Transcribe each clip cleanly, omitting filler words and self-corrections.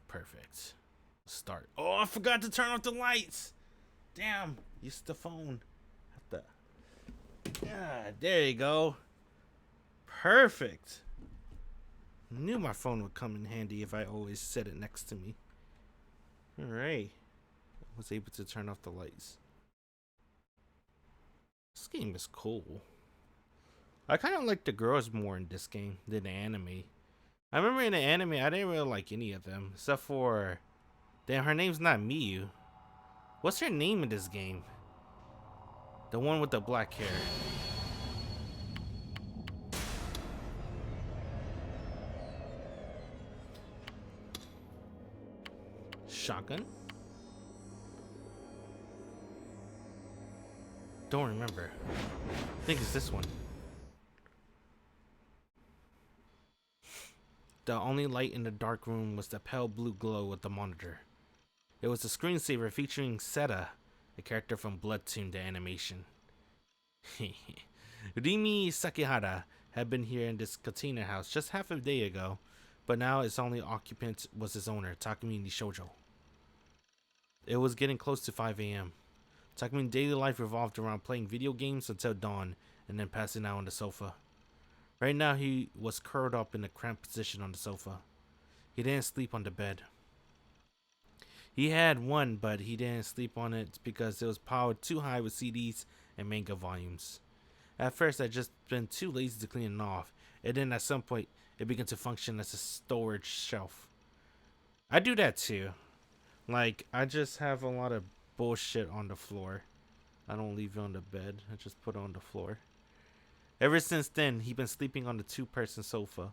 Perfect. Start. Oh, I forgot to turn off the lights. Damn. Use the phone. Have to. Yeah, there you go. Perfect. Knew my phone would come in handy if I always set it next to me. Alright. Was able to turn off the lights. This game is cool. I kind of like the girls more in this game than the anime. I remember in the anime, I didn't really like any of them. Except for... Damn, her name's not Miyu. What's her name in this game? The one with the black hair. Shogun? Don't remember. I think it's this one. The only light in the dark room was the pale blue glow of the monitor. It was a screensaver featuring Seta, a character from Blood Tomb the animation. Rimi Sakihata had been here in this container house just half a day ago, but now its only occupant was its owner, Takumi Nishijo. It was getting close to 5 a.m. Takumi's daily life revolved around playing video games until dawn and then passing out on the sofa. Right now he was curled up in a cramped position on the sofa. He didn't sleep on the bed. He had one, but he didn't sleep on it because it was powered too high with CDs and manga volumes. At first I'd just been too lazy to clean it off, and then at some point it began to function as a storage shelf. I do that too. Like, I just have a lot of bullshit on the floor. I don't leave it on the bed. I just put it on the floor. Ever since then, he'd been sleeping on the two-person sofa.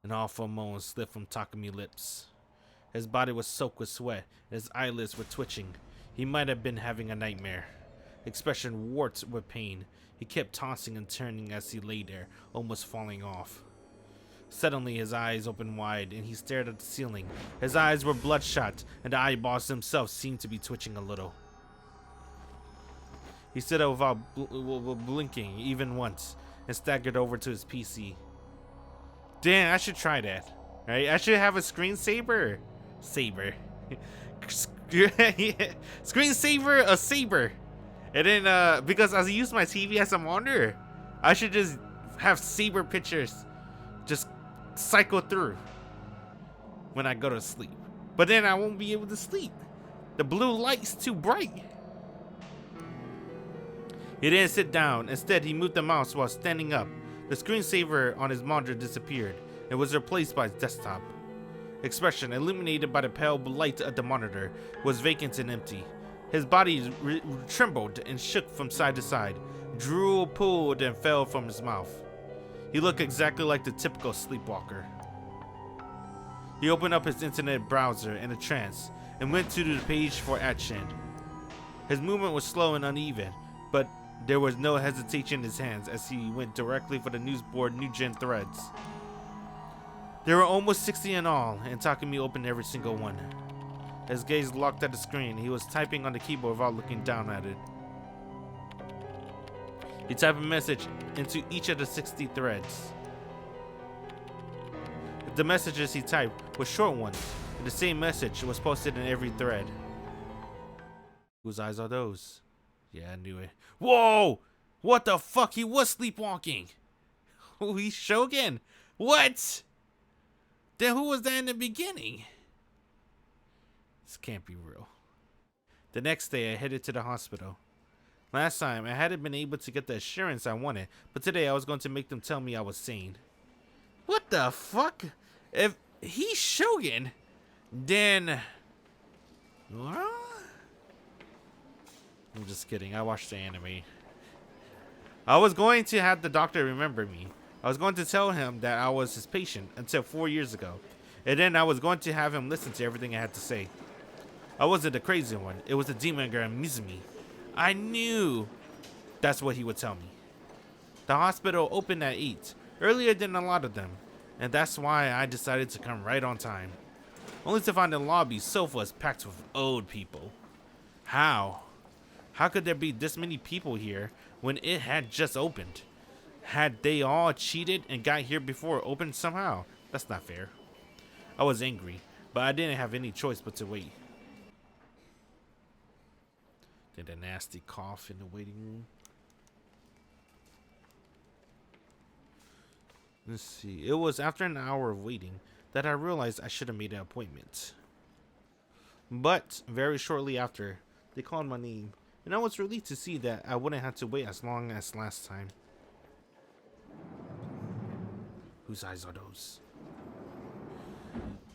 An awful moan slipped from Takumi's lips. His body was soaked with sweat, and his eyelids were twitching. He might have been having a nightmare. Expression warped with pain. He kept tossing and turning as he lay there, almost falling off. Suddenly his eyes opened wide and he stared at the ceiling. His eyes were bloodshot and the eyeballs themselves seemed to be twitching a little. He stood up without blinking even once and staggered over to his PC. Damn, I should try that. Right? I should have a screensaver. Screensaver, a saber. And then because I use my TV as a monitor, I should just have saber pictures just cycle through when I go to sleep. But then I won't be able to sleep. The blue light's too bright. He didn't sit down. Instead, he moved the mouse while standing up. The screensaver on his monitor disappeared and was replaced by his desktop. Expression, illuminated by the pale light of the monitor, was vacant and empty. His body trembled and shook from side to side. Drool pulled and fell from his mouth. He looked exactly like the typical sleepwalker. He opened up his internet browser in a trance and went to the page for action. His movement was slow and uneven, but there was no hesitation in his hands as he went directly for the news board NewGen threads. There were almost 60 in all, and Takumi opened every single one. His gaze locked at the screen. He was typing on the keyboard without looking down at it. He typed a message into each of the 60 threads. The messages he typed were short ones, and the same message was posted in every thread. Whose eyes are those? Yeah, I knew it. Whoa! What the fuck? He was sleepwalking! Oh, he's Shogun! What? Then who was that in the beginning? This can't be real. The next day, I headed to the hospital. Last time, I hadn't been able to get the assurance I wanted, but today I was going to make them tell me I was sane. What the fuck? If he's Shogun, then... What? I'm just kidding. I watched the anime. I was going to have the doctor remember me. I was going to tell him that I was his patient until 4 years ago. And then I was going to have him listen to everything I had to say. I wasn't the crazy one. It was the demon girl Mizumi. I knew that's what he would tell me. The hospital opened at 8, earlier than a lot of them. And that's why I decided to come right on time. Only to find the lobby sofas packed with old people. How? How could there be this many people here when it had just opened? Had they all cheated and got here before it opened somehow? That's not fair. I was angry, but I didn't have any choice but to wait. Did a nasty cough in the waiting room. Let's see. It was after an hour of waiting that I realized I should have made an appointment. But very shortly after, they called my name, and I was relieved to see that I wouldn't have to wait as long as last time. Whose eyes are those?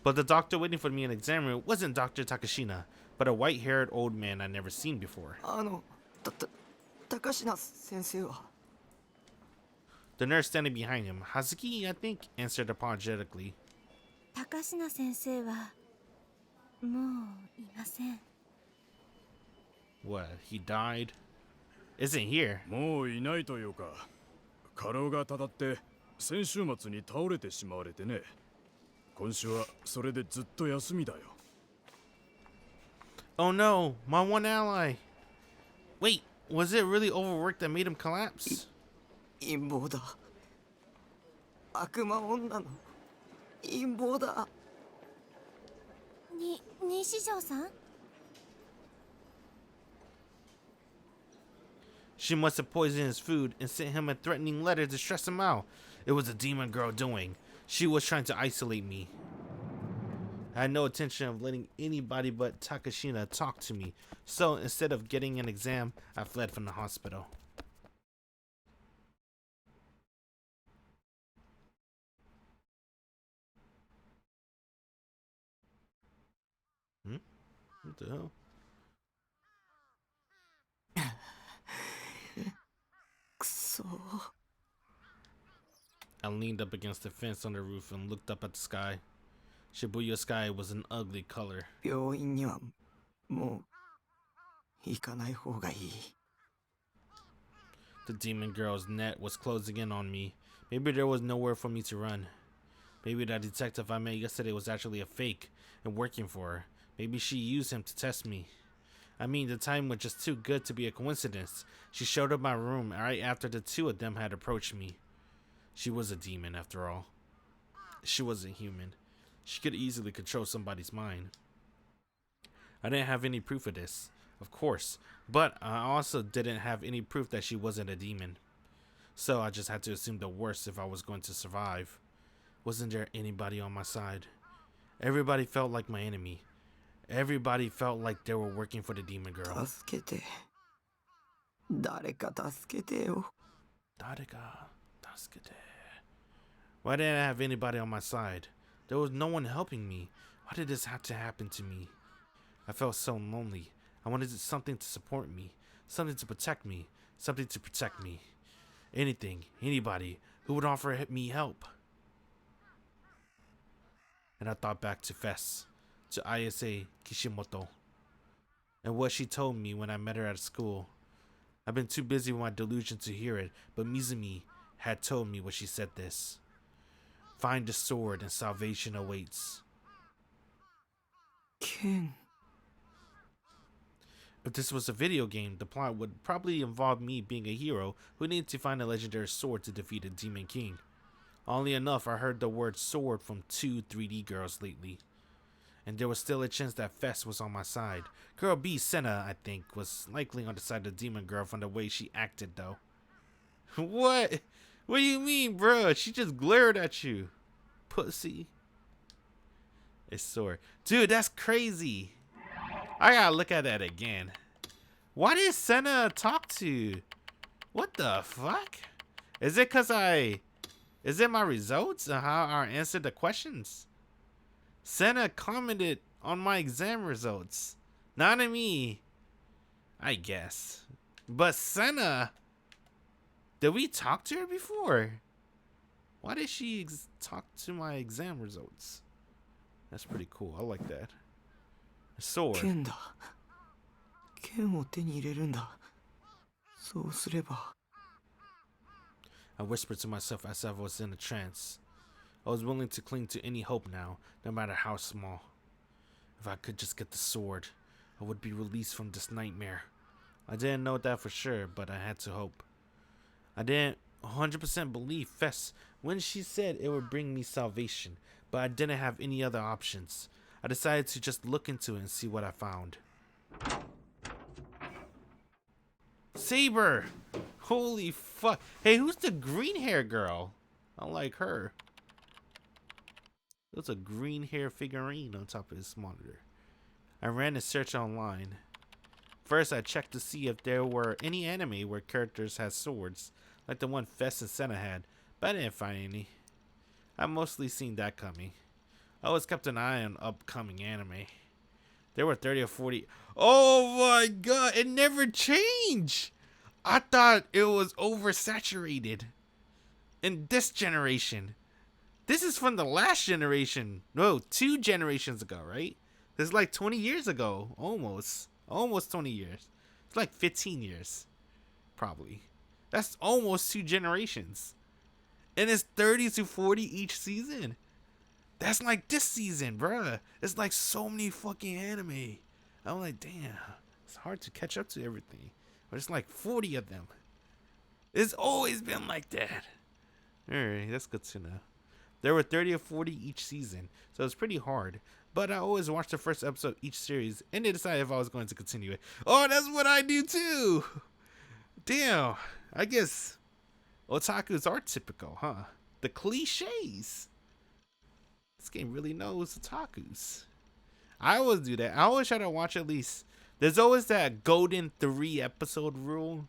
But the doctor waiting for me in the exam room wasn't Dr. Takashina, but a white-haired old man I'd never seen before. Takashina sensei wa? The nurse standing behind him, Hazuki, I think, answered apologetically. Takashina sensei wa mou imasen. What, he died? Isn't here. もういないというか、過労がたたって先週末に倒れてしまわれてね。今週はそれでずっと休みだよ。Oh no, my one ally. Wait, was it really overwork that made him collapse? 陰謀だ。悪魔女の陰謀だ。西条さん She must have poisoned his food and sent him a threatening letter to stress him out. It was a demon girl doing. She was trying to isolate me. I had no intention of letting anybody but Takashina talk to me, so instead of getting an exam, I fled from the hospital. What the hell? I leaned up against the fence on the roof and looked up at the sky. Shibuya sky was an ugly color. 病院にはもう行かない方がいい。 The demon girl's net was closing in on me. Maybe there was nowhere for me to run. Maybe that detective I met yesterday was actually a fake and working for her. Maybe she used him to test me. I mean, the time was just too good to be a coincidence. She showed up my room right after the two of them had approached me. She was a demon after all. She wasn't human. She could easily control somebody's mind. I didn't have any proof of this, of course, but I also didn't have any proof that she wasn't a demon. So I just had to assume the worst if I was going to survive. Wasn't there anybody on my side? Everybody felt like my enemy. Everybody felt like they were working for the demon girl. 助けて。誰か助けてよ。 Why didn't I have anybody on my side? There was no one helping me. Why did this have to happen to me? I felt so lonely. I wanted something to support me, something to protect me, something to protect me. Anything, anybody who would offer me help. And I thought back to Fess, to Ayase Kishimoto, and what she told me when I met her at school. I've been too busy with my delusion to hear it, but Mizumi had told me when she said this. Find the sword and salvation awaits. Ken. If this was a video game, the plot would probably involve me being a hero who needed to find a legendary sword to defeat a demon king. Oddly enough, I heard the word sword from 2 3D girls lately. And there was still a chance that Fess was on my side. Girl B, Senna, I think, was likely on the side of the demon girl from the way she acted, though. What? What do you mean, bro? She just glared at you. Pussy. It's sore. Dude, that's crazy. I gotta look at that again. Why did Senna talk to? What the fuck? Is it cause is it my results and how I answered the questions? Senna commented on my exam results. Not on me. I guess. But Senna, did we talk to her before? Why did she talk to my exam results? That's pretty cool. I like that. A sword. 剣だ。剣を手に入れるんだ。そうすれば。 I whispered to myself as I was in a trance. I was willing to cling to any hope now, no matter how small. If I could just get the sword, I would be released from this nightmare. I didn't know that for sure, but I had to hope. I didn't 100% believe Fess when she said it would bring me salvation, but I didn't have any other options. I decided to just look into it and see what I found. Saber! Holy fuck. Hey, who's the green hair girl? I like her. There's a green hair figurine on top of this monitor. I ran a search online. First, I checked to see if there were any anime where characters had swords, like the one Fess and Senna had, but I didn't find any. I've mostly seen that coming. I always kept an eye on upcoming anime. There were 30 or 40. Oh my god, it never changed! I thought it was oversaturated. In this generation. This is from the last generation. No, 2 generations ago, right? This is like 20 years ago. Almost 20 years. It's like 15 years. Probably. That's almost 2 generations. And it's 30 to 40 each season. That's like this season, bruh. It's like so many fucking anime. I'm like, damn. It's hard to catch up to everything. But it's like 40 of them. It's always been like that. Alright, that's good to know. There were 30 or 40 each season, so it's pretty hard. But I always watched the first episode of each series and then decided if I was going to continue it. Oh, that's what I do too! Damn, I guess otakus are typical, huh? The cliches. This game really knows otakus. I always do that. I always try to watch at least. There's always that golden 3 episode rule.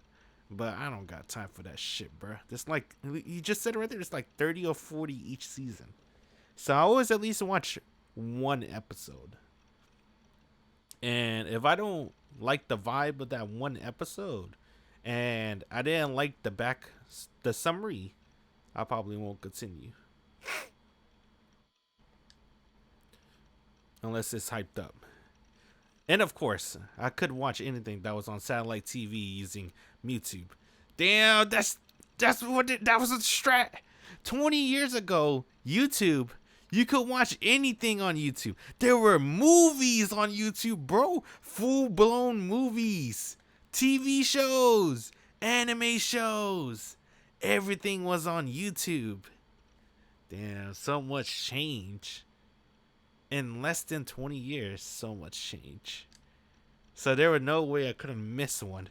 But I don't got time for that shit, bro. There's like, you just said it right there, it's like 30 or 40 each season. So I always at least watch 1 episode. And if I don't like the vibe of that 1 episode, and I didn't like the summary, I probably won't continue. Unless it's hyped up. And of course, I couldn't watch anything that was on satellite TV using YouTube. Damn, that was a strat. 20 years ago, YouTube, you could watch anything on YouTube. There were movies on YouTube, bro. Full-blown movies, TV shows, anime shows. Everything was on YouTube. Damn, so much change. In less than 20 years, so much change. So there was no way I could have missed one.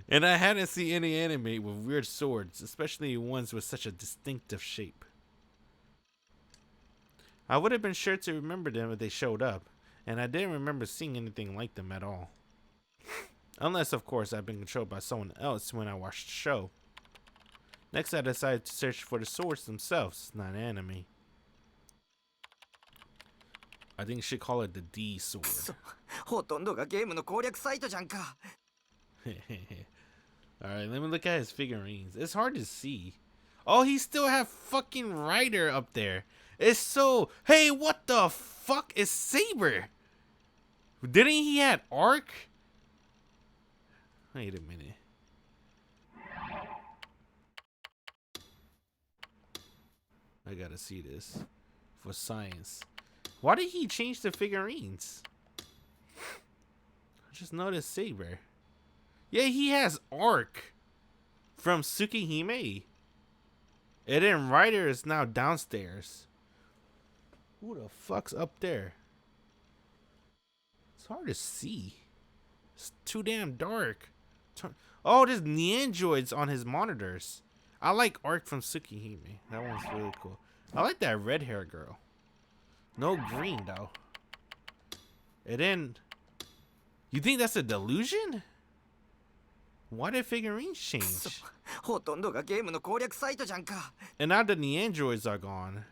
And I hadn't seen any anime with weird swords, especially ones with such a distinctive shape. I would have been sure to remember them if they showed up, and I didn't remember seeing anything like them at all. Unless, of course, I've been controlled by someone else when I watched the show. Next, I decided to search for the swords themselves, not anime. I think you should call it the D sword. ほとんどがゲームの攻略サイトじゃんか。Alright, let me look at his figurines. It's hard to see. Oh, he still have fucking Ryder up there. It's so... Hey, what the fuck is Saber? Didn't he have Arc? Wait a minute. I gotta see this for science. Why did he change the figurines? I just noticed Saber. Yeah, he has Arc from Tsukihime. And then Ryder is now downstairs. Who the fuck's up there? It's hard to see. It's too damn dark. Oh, there's Neandroids on his monitors. I like Arc from Tsukihime. That one's really cool. I like that red hair girl. No green though. And then, you think that's a delusion? Why did figurines change? ほとんどがゲームの攻略サイトじゃんか。 And now the Neandroids are gone.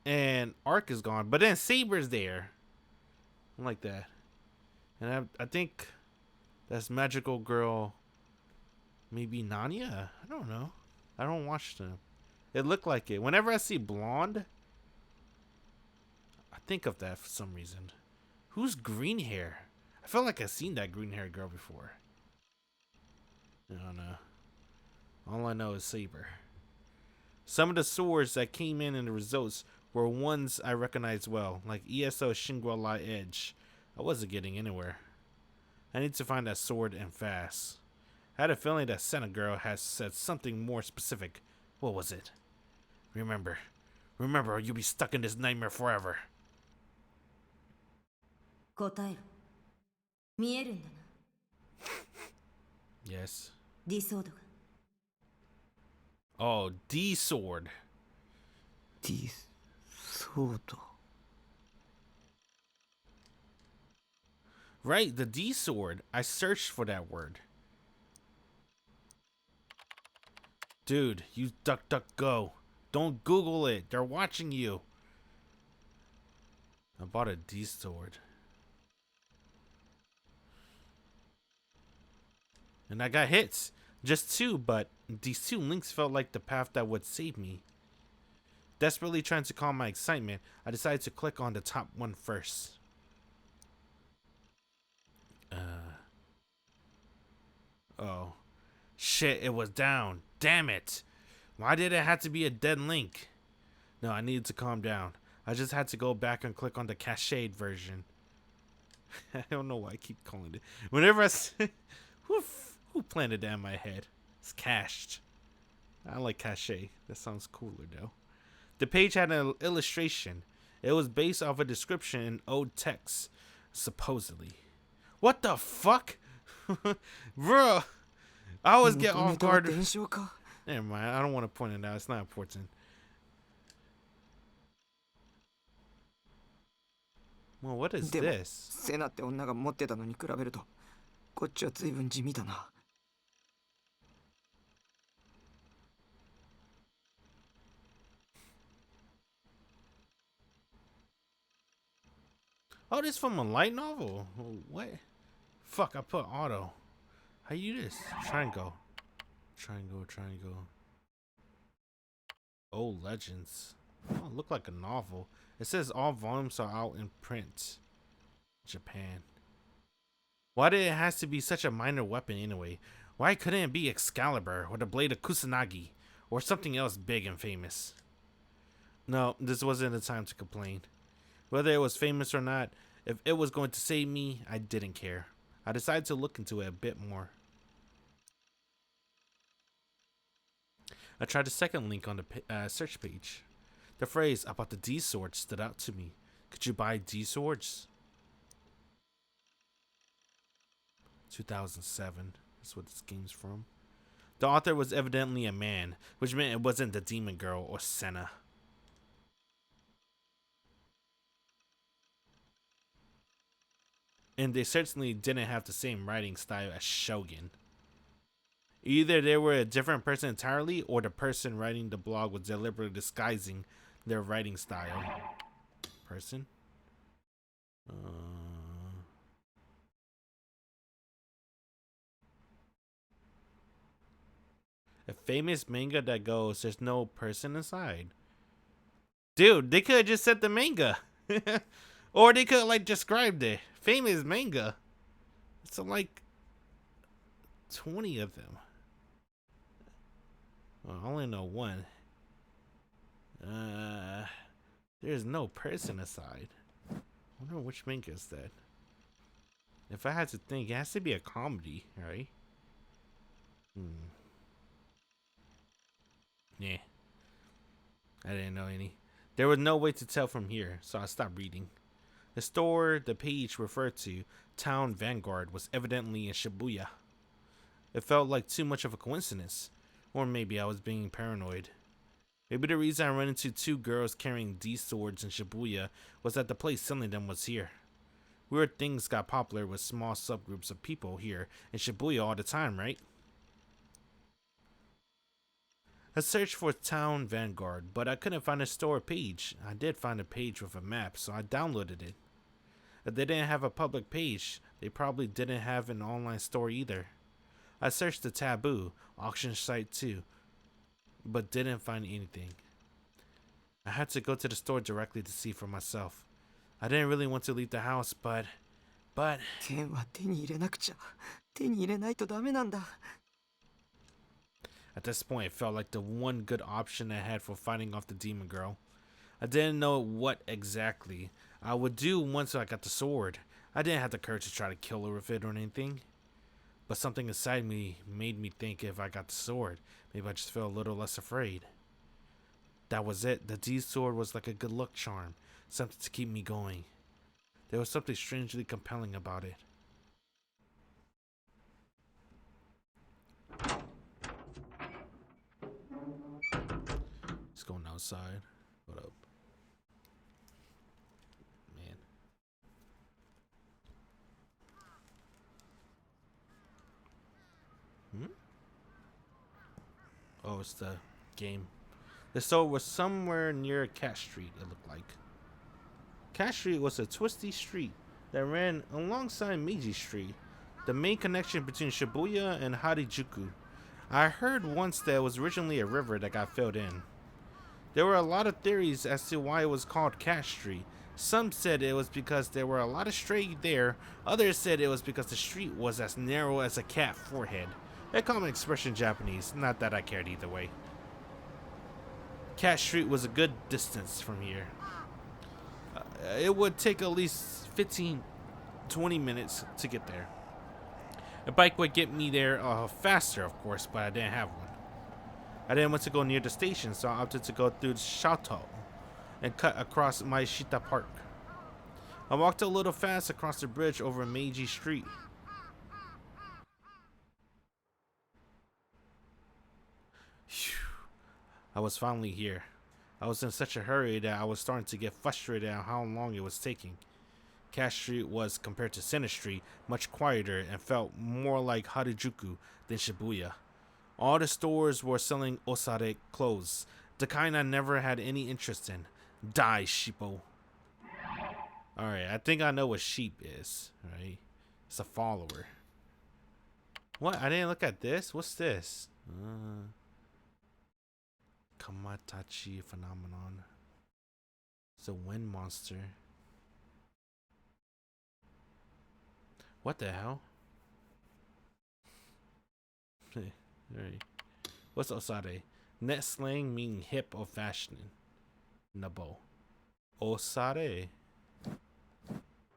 And Arc is gone. But then Saber's there. I like that. And I think that's Magical Girl. Maybe Nanya? I don't know. I don't watch them. It looked like it. Whenever I see blonde, I think of that for some reason. Who's green hair? I feel like I've seen that green hair girl before. I don't know. All I know is Saber. Some of the swords that came in the results were ones I recognized well, like ESO Shingwa Lai Edge. I wasn't getting anywhere. I need to find that sword and fast. I had a feeling that Senna girl has said something more specific. What was it? Remember, or you'll be stuck in this nightmare forever. 答えろ。見えるんだな。Yes. ディソードが。Oh, D sword. ディソード。 Right, the D sword. I searched for that word. Dude, you duck, go. Don't Google it. They're watching you. I bought a D sword. And I got hits. Just 2, but these 2 links felt like the path that would save me. Desperately trying to calm my excitement, I decided to click on the top one first. Oh. Shit, it was down. Damn it. Why did it have to be a dead link? No, I needed to calm down. I just had to go back and click on the cached version. I don't know why I keep calling it. Whenever I say, who planted that in my head? It's cached. I like cache. That sounds cooler though. The page had an illustration. It was based off a description in old text, supposedly. What the fuck? Bro, I always get off guard. Never mind, I don't want to point it out. It's not important. Well, what is this? セナって女が持ってたのに比べると、こっちは随分地味だな。Oh, this from a light novel? What? Fuck, I put auto. How you do this? Triangle. Triangle. Oh, legends. Oh, look like a novel. It says all volumes are out in print. Japan. Why did it have to be such a minor weapon anyway? Why couldn't it be Excalibur or the blade of Kusanagi or something else big and famous? No, this wasn't the time to complain. Whether it was famous or not, if it was going to save me, I didn't care. I decided to look into it a bit more. I tried the second link on the search page. The phrase about the D sword stood out to me. Could you buy D swords? 2007. That's what this game's from. The author was evidently a man, which meant it wasn't the demon girl or Senna. And they certainly didn't have the same writing style as Shogun. Either they were a different person entirely, or the person writing the blog was deliberately disguising their writing style. Person? A famous manga that goes, there's no person inside. Dude, they could have just said the manga. Or they could have like described it. Famous manga. It's like 20 of them. Well, I only know one. There's no person aside. I wonder which manga is that. If I had to think, it has to be a comedy, right? Yeah. I didn't know any. There was no way to tell from here, so I stopped reading. The store the page referred to, Town Vanguard, was evidently in Shibuya. It felt like too much of a coincidence. Or maybe I was being paranoid. Maybe the reason I ran into 2 girls carrying D swords in Shibuya was that the place selling them was here. Weird things got popular with small subgroups of people here in Shibuya all the time, right? I searched for Town Vanguard, but I couldn't find a store page. I did find a page with a map, so I downloaded it. If they didn't have a public page, they probably didn't have an online store either. I searched the Taboo auction site too, but didn't find anything. I had to go to the store directly to see for myself. I didn't really want to leave the house, but... 剣は手に入れなくちゃ。手に入れないとダメなんだ。 At this point, it felt like the one good option I had for fighting off the demon girl. I didn't know what exactly I would do once I got the sword. I didn't have the courage to try to kill her with it or anything. But something inside me made me think if I got the sword, maybe I just feel a little less afraid. That was it. The D sword was like a good luck charm, something to keep me going. There was something strangely compelling about it. Just going outside. What up? Man. Oh, it's the game. The store was somewhere near Cat Street, it looked like. Cat Street was a twisty street that ran alongside Meiji Street, the main connection between Shibuya and Harajuku. I heard once that it was originally a river that got filled in. There were a lot of theories as to why it was called Cat Street. Some said it was because there were a lot of stray there. Others said it was because the street was as narrow as a cat forehead. A common expression in Japanese, not that I cared either way. Cat Street was a good distance from here. It would take at least 15-20 minutes to get there. A bike would get me there faster, of course, but I didn't have one. I didn't want to go near the station, so I opted to go through the Shato and cut across Maishita Park. I walked a little fast across the bridge over Meiji Street. Phew. I was finally here. I was in such a hurry that I was starting to get frustrated at how long it was taking. Cat Street was, compared to Center Street, much quieter and felt more like Harajuku than Shibuya. All the stores were selling osare clothes, the kind I never had any interest in. Die, sheeple. Alright, I think I know what sheep is, right? It's a follower. What? I didn't look at this? What's this? Kamatachi phenomenon. It's a wind monster. What the hell? Alright. What's osare? Net slang meaning hip or fashioning. Nabo. Osare.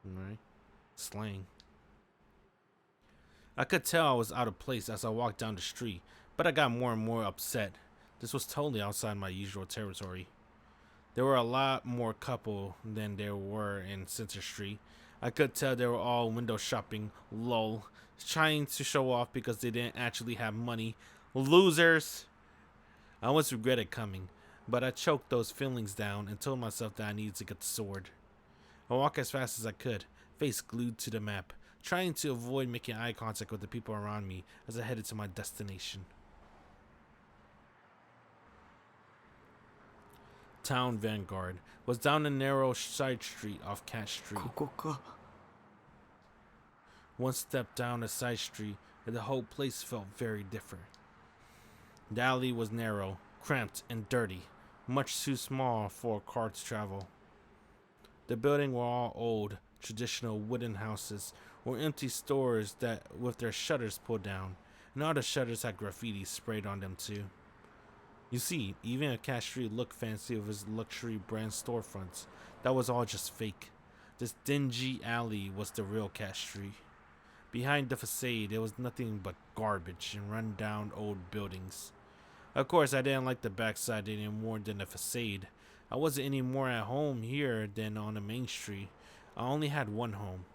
Alright. Slang. I could tell I was out of place as I walked down the street, but I got more and more upset. This was totally outside my usual territory. There were a lot more couple than there were in Center Street. I could tell they were all window shopping, lol, trying to show off because they didn't actually have money. Losers! I almost regretted coming, but I choked those feelings down and told myself that I needed to get the sword. I walked as fast as I could, face glued to the map, trying to avoid making eye contact with the people around me as I headed to my destination. Town Vanguard was down a narrow side street off Cat Street. ここか One step down a side street and the whole place felt very different. The alley was narrow, cramped, and dirty, much too small for a car to travel. The buildings were all old, traditional wooden houses or empty stores that with their shutters pulled down, and all the shutters had graffiti sprayed on them too. You see, even if Cat Street looked fancy with its luxury brand storefronts, that was all just fake. This dingy alley was the real Cat Street. Behind the facade, there was nothing but garbage and run-down old buildings. Of course, I didn't like the backside any more than the facade. I wasn't any more at home here than on the main street. I only had one home,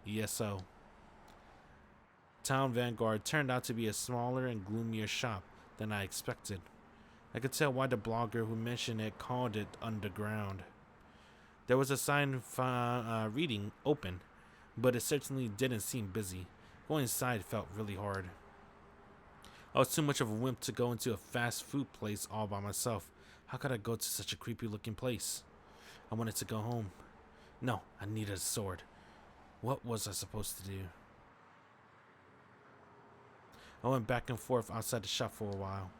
ESO. Town Vanguard turned out to be a smaller and gloomier shop than I expected. I could tell why the blogger who mentioned it called it underground. There was a sign reading open, but it certainly didn't seem busy. Going inside felt really hard. I was too much of a wimp to go into a fast food place all by myself. How could I go to such a creepy looking place? I wanted to go home. No, I needed a sword. What was I supposed to do? I went back and forth outside the shop for a while.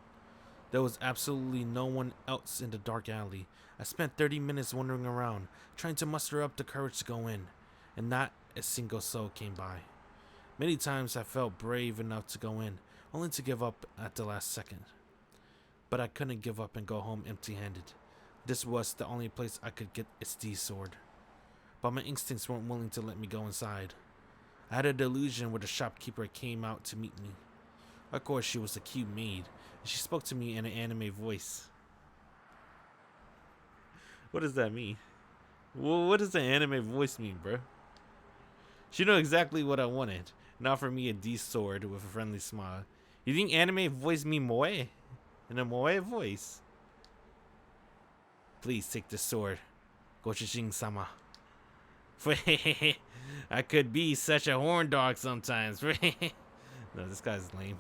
There was absolutely no one else in the dark alley. I spent 30 minutes wandering around, trying to muster up the courage to go in, and not a single soul came by. Many times I felt brave enough to go in, only to give up at the last second. But I couldn't give up and go home empty-handed. This was the only place I could get its D sword. But my instincts weren't willing to let me go inside. I had a delusion where the shopkeeper came out to meet me. Of course, she was a cute maid, and she spoke to me in an anime voice. What does that mean? Well, what does the anime voice mean, bro? She knew exactly what I wanted, and offered me a D sword with a friendly smile. You think anime voice mean moe? In a moe voice? Please take the sword, Gochujin-sama. I could be such a horn dog sometimes. No, this guy's lame.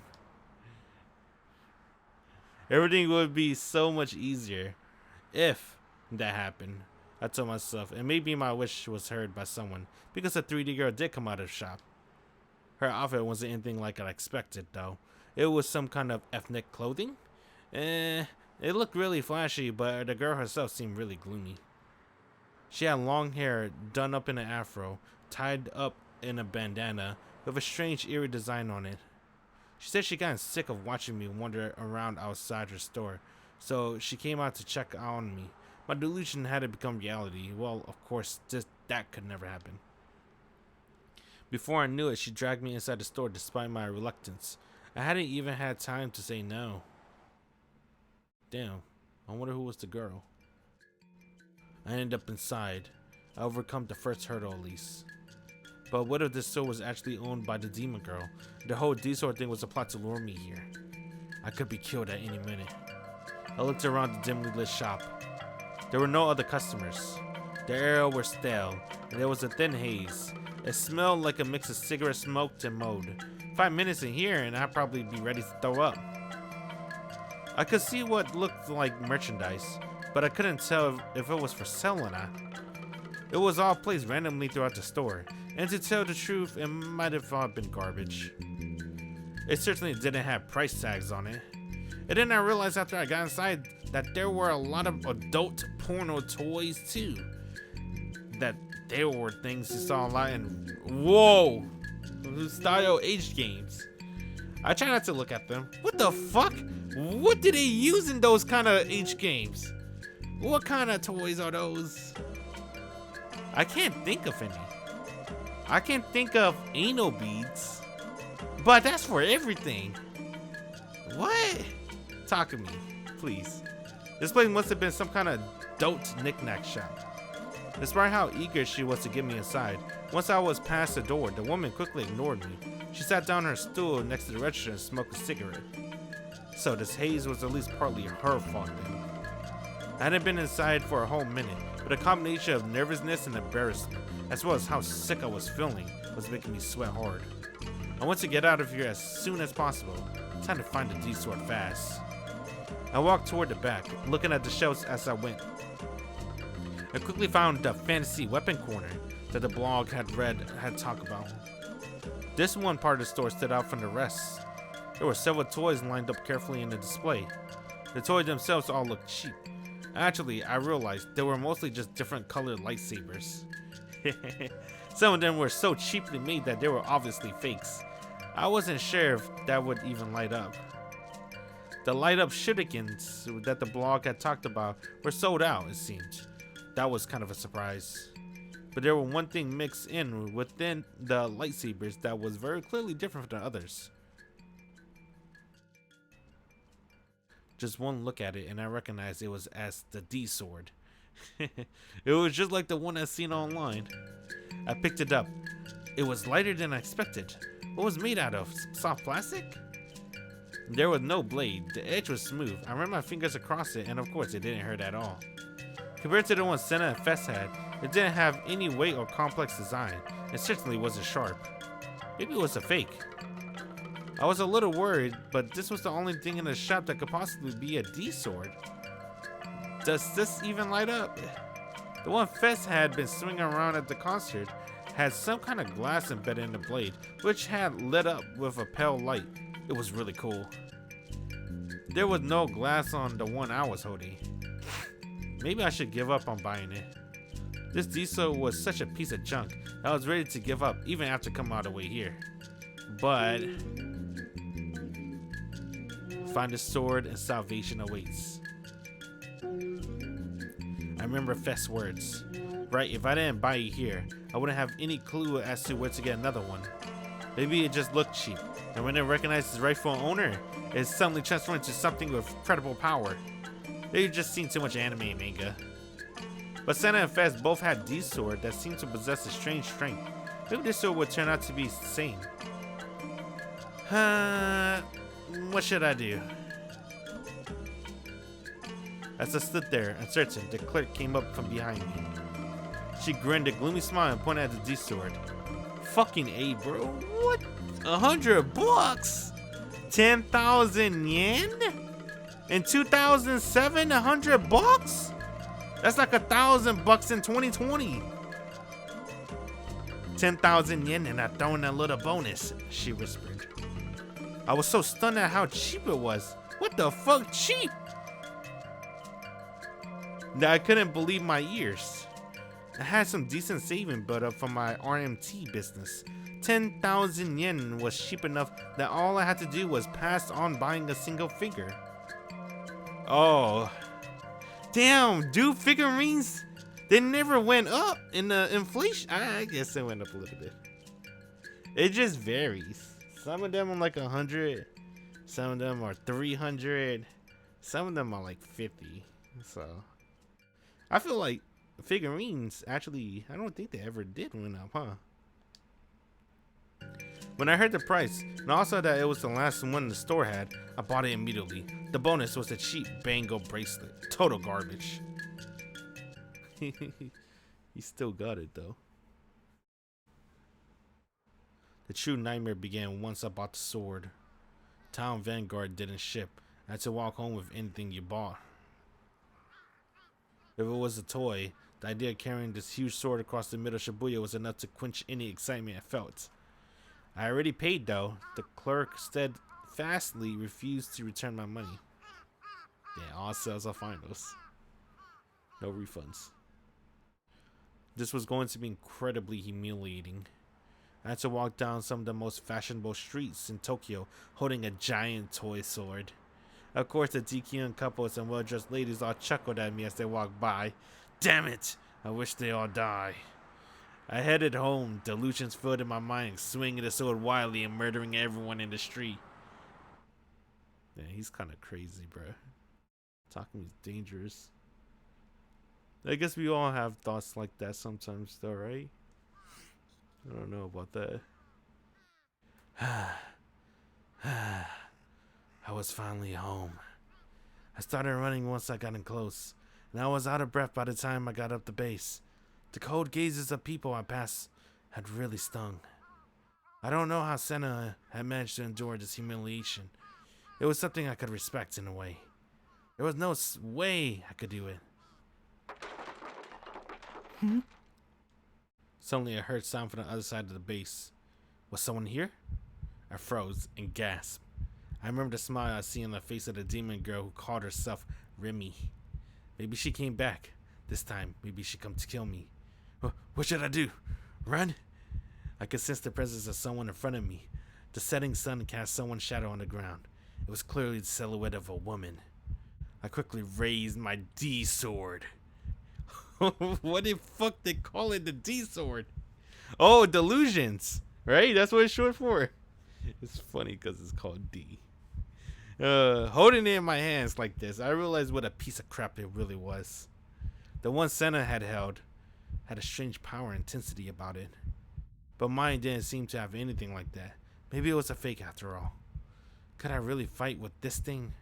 Everything would be so much easier if that happened, I told myself, and maybe my wish was heard by someone, because a 3D girl did come out of the shop. Her outfit wasn't anything like I expected, though. It was some kind of ethnic clothing. It looked really flashy, but the girl herself seemed really gloomy. She had long hair done up in an afro, tied up in a bandana, with a strange eerie design on it. She said she got sick of watching me wander around outside her store, so she came out to check on me. My delusion had to become reality. Well, of course, that could never happen. Before I knew it, she dragged me inside the store despite my reluctance. I hadn't even had time to say no. Damn, I wonder who was the girl. I ended up inside. I overcome the first hurdle at least. But what if this store was actually owned by the demon girl? The whole D-sword thing was a plot to lure me here. I could be killed at any minute. I looked around the dimly lit shop. There were no other customers. The air was stale, and there was a thin haze. It smelled like a mix of cigarette smoke and mold. 5 minutes in here and I'd probably be ready to throw up. I could see what looked like merchandise, but I couldn't tell if it was for sale or not. It was all placed randomly throughout the store, and to tell the truth, it might have all been garbage. It certainly didn't have price tags on it. And then I realized after I got inside that there were a lot of adult porno toys too. That there were things you saw a lot in, whoa, style aged games. I try not to look at them. What the fuck? What do they use in those kind of aged games? What kind of toys are those? I can't think of any. I can think of anal beads, but that's for everything. What? Takumi, please. This place must have been some kind of adult knick-knack shop. Despite how eager she was to get me inside, once I was past the door, the woman quickly ignored me. She sat down on her stool next to the register and smoked a cigarette. So this haze was at least partly her fault then. I hadn't been inside for a whole minute, but a combination of nervousness and embarrassment, as well as how sick I was feeling, was making me sweat hard. I want to get out of here as soon as possible. Time to find the D-sword fast. I walked toward the back, looking at the shelves as I went. I quickly found the fantasy weapon corner that the blog had talked about. This one part of the store stood out from the rest. There were several toys lined up carefully in the display. The toys themselves all looked cheap. Actually, I realized they were mostly just different colored lightsabers. Some of them were so cheaply made that they were obviously fakes. I wasn't sure if that would even light up. The light up shurikens that the blog had talked about were sold out, it seemed. That was kind of a surprise. But there was one thing mixed in within the lightsabers that was very clearly different from the others. Just one look at it and I recognized it was as the D-sword. It was just like the one I'd seen online. I picked it up. It was lighter than I expected. What was it made out of? Soft plastic? There was no blade. The edge was smooth. I ran my fingers across it and of course it didn't hurt at all. Compared to the one Senna and Fest had, it didn't have any weight or complex design. It certainly wasn't sharp. Maybe it was a fake. I was a little worried, but this was the only thing in the shop that could possibly be a D-sword. Does this even light up? The one Fest had been swinging around at the concert had some kind of glass embedded in the blade, which had lit up with a pale light. It was really cool. There was no glass on the one I was holding. Maybe I should give up on buying it. This D-sword was such a piece of junk, I was ready to give up even after coming all the way here. But find the sword and salvation awaits. I remember Fest's words. Right, if I didn't buy it here, I wouldn't have any clue as to where to get another one. Maybe it just looked cheap, and when it recognized its rightful owner, it suddenly transformed into something with incredible power. They just seen too much anime and manga. But Senna and Fez both had D sword that seemed to possess a strange strength. Maybe this sword would turn out to be the same. What should I do? As I stood there, uncertain, the clerk came up from behind me. She grinned a gloomy smile and pointed at the D sword. Fucking A, bro. What? $100? 10,000 yen? In 2007, $100? That's like $1,000 in 2020. 10,000 yen and I throw in a little bonus, she whispered. I was so stunned at how cheap it was. What the fuck, cheap? That I couldn't believe my ears. I had some decent saving built up from my RMT business. 10,000 yen was cheap enough that all I had to do was pass on buying a single figure. Oh. Damn, dude, figurines, they never went up in the inflation. I guess it went up a little bit. It just varies. Some of them are like 100. Some of them are 300. Some of them are like 50. So I feel like figurines actually, I don't think they ever did went up, huh? When I heard the price, and also that it was the last one the store had, I bought it immediately. The bonus was a cheap bangle bracelet. Total garbage. He still got it though. The true nightmare began once I bought the sword. Town Vanguard didn't ship. I had to walk home with anything you bought. If it was a toy, the idea of carrying this huge sword across the middle of Shibuya was enough to quench any excitement I felt. I already paid though. The clerk steadfastly refused to return my money. Yeah, all sales are finals. No refunds. This was going to be incredibly humiliating. I had to walk down some of the most fashionable streets in Tokyo holding a giant toy sword. Of course, the DQ couples and well-dressed ladies all chuckled at me as they walked by. Damn it! I wish they all die. I headed home, delusions filled in my mind, swinging the sword wildly and murdering everyone in the street. Yeah, he's kind of crazy, bro. Takumi's dangerous. I guess we all have thoughts like that sometimes, though, right? I don't know about that. I was finally home. I started running once I got in close, and I was out of breath by the time I got up the base. The cold gazes of people I passed had really stung. I don't know how Senna had managed to endure this humiliation. It was something I could respect in a way. There was no way I could do it. Suddenly I heard sound from the other side of the base. Was someone here? I froze and gasped. I remember the smile I see on the face of the demon girl who called herself Rimi. Maybe she came back. This time, maybe she come to kill me. What should I do? Run? I could sense the presence of someone in front of me. The setting sun cast someone's shadow on the ground. It was clearly the silhouette of a woman. I quickly raised my D sword. What the fuck they call it, the D sword? Oh, delusions, right? That's what it's short for. It's funny because it's called D. Holding it in my hands like this, I realized what a piece of crap it really was. The one Senna had held had a strange power and intensity about it. But mine didn't seem to have anything like that. Maybe it was a fake after all. Could I really fight with this thing?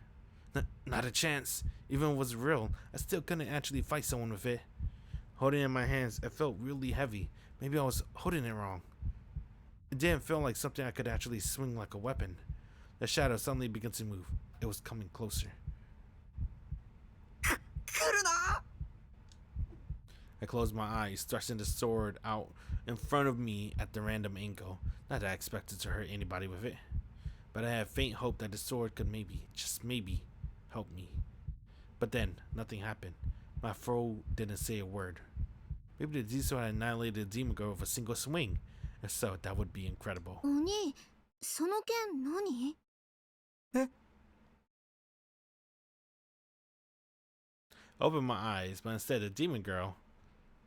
Not a chance. Even if it was real, I still couldn't actually fight someone with it. Holding it in my hands, it felt really heavy. Maybe I was holding it wrong. It didn't feel like something I could actually swing like a weapon. The shadow suddenly began to move. It was coming closer. I closed my eyes, thrusting the sword out in front of me at the random angle. Not that I expected to hurt anybody with it, but I had faint hope that the sword could maybe, just maybe, help me. But then, nothing happened. My foe didn't say a word. Maybe the D-sword had annihilated the demon girl with a single swing. If so, that would be incredible. 鬼、その剣何？ I opened my eyes, but instead of the demon girl,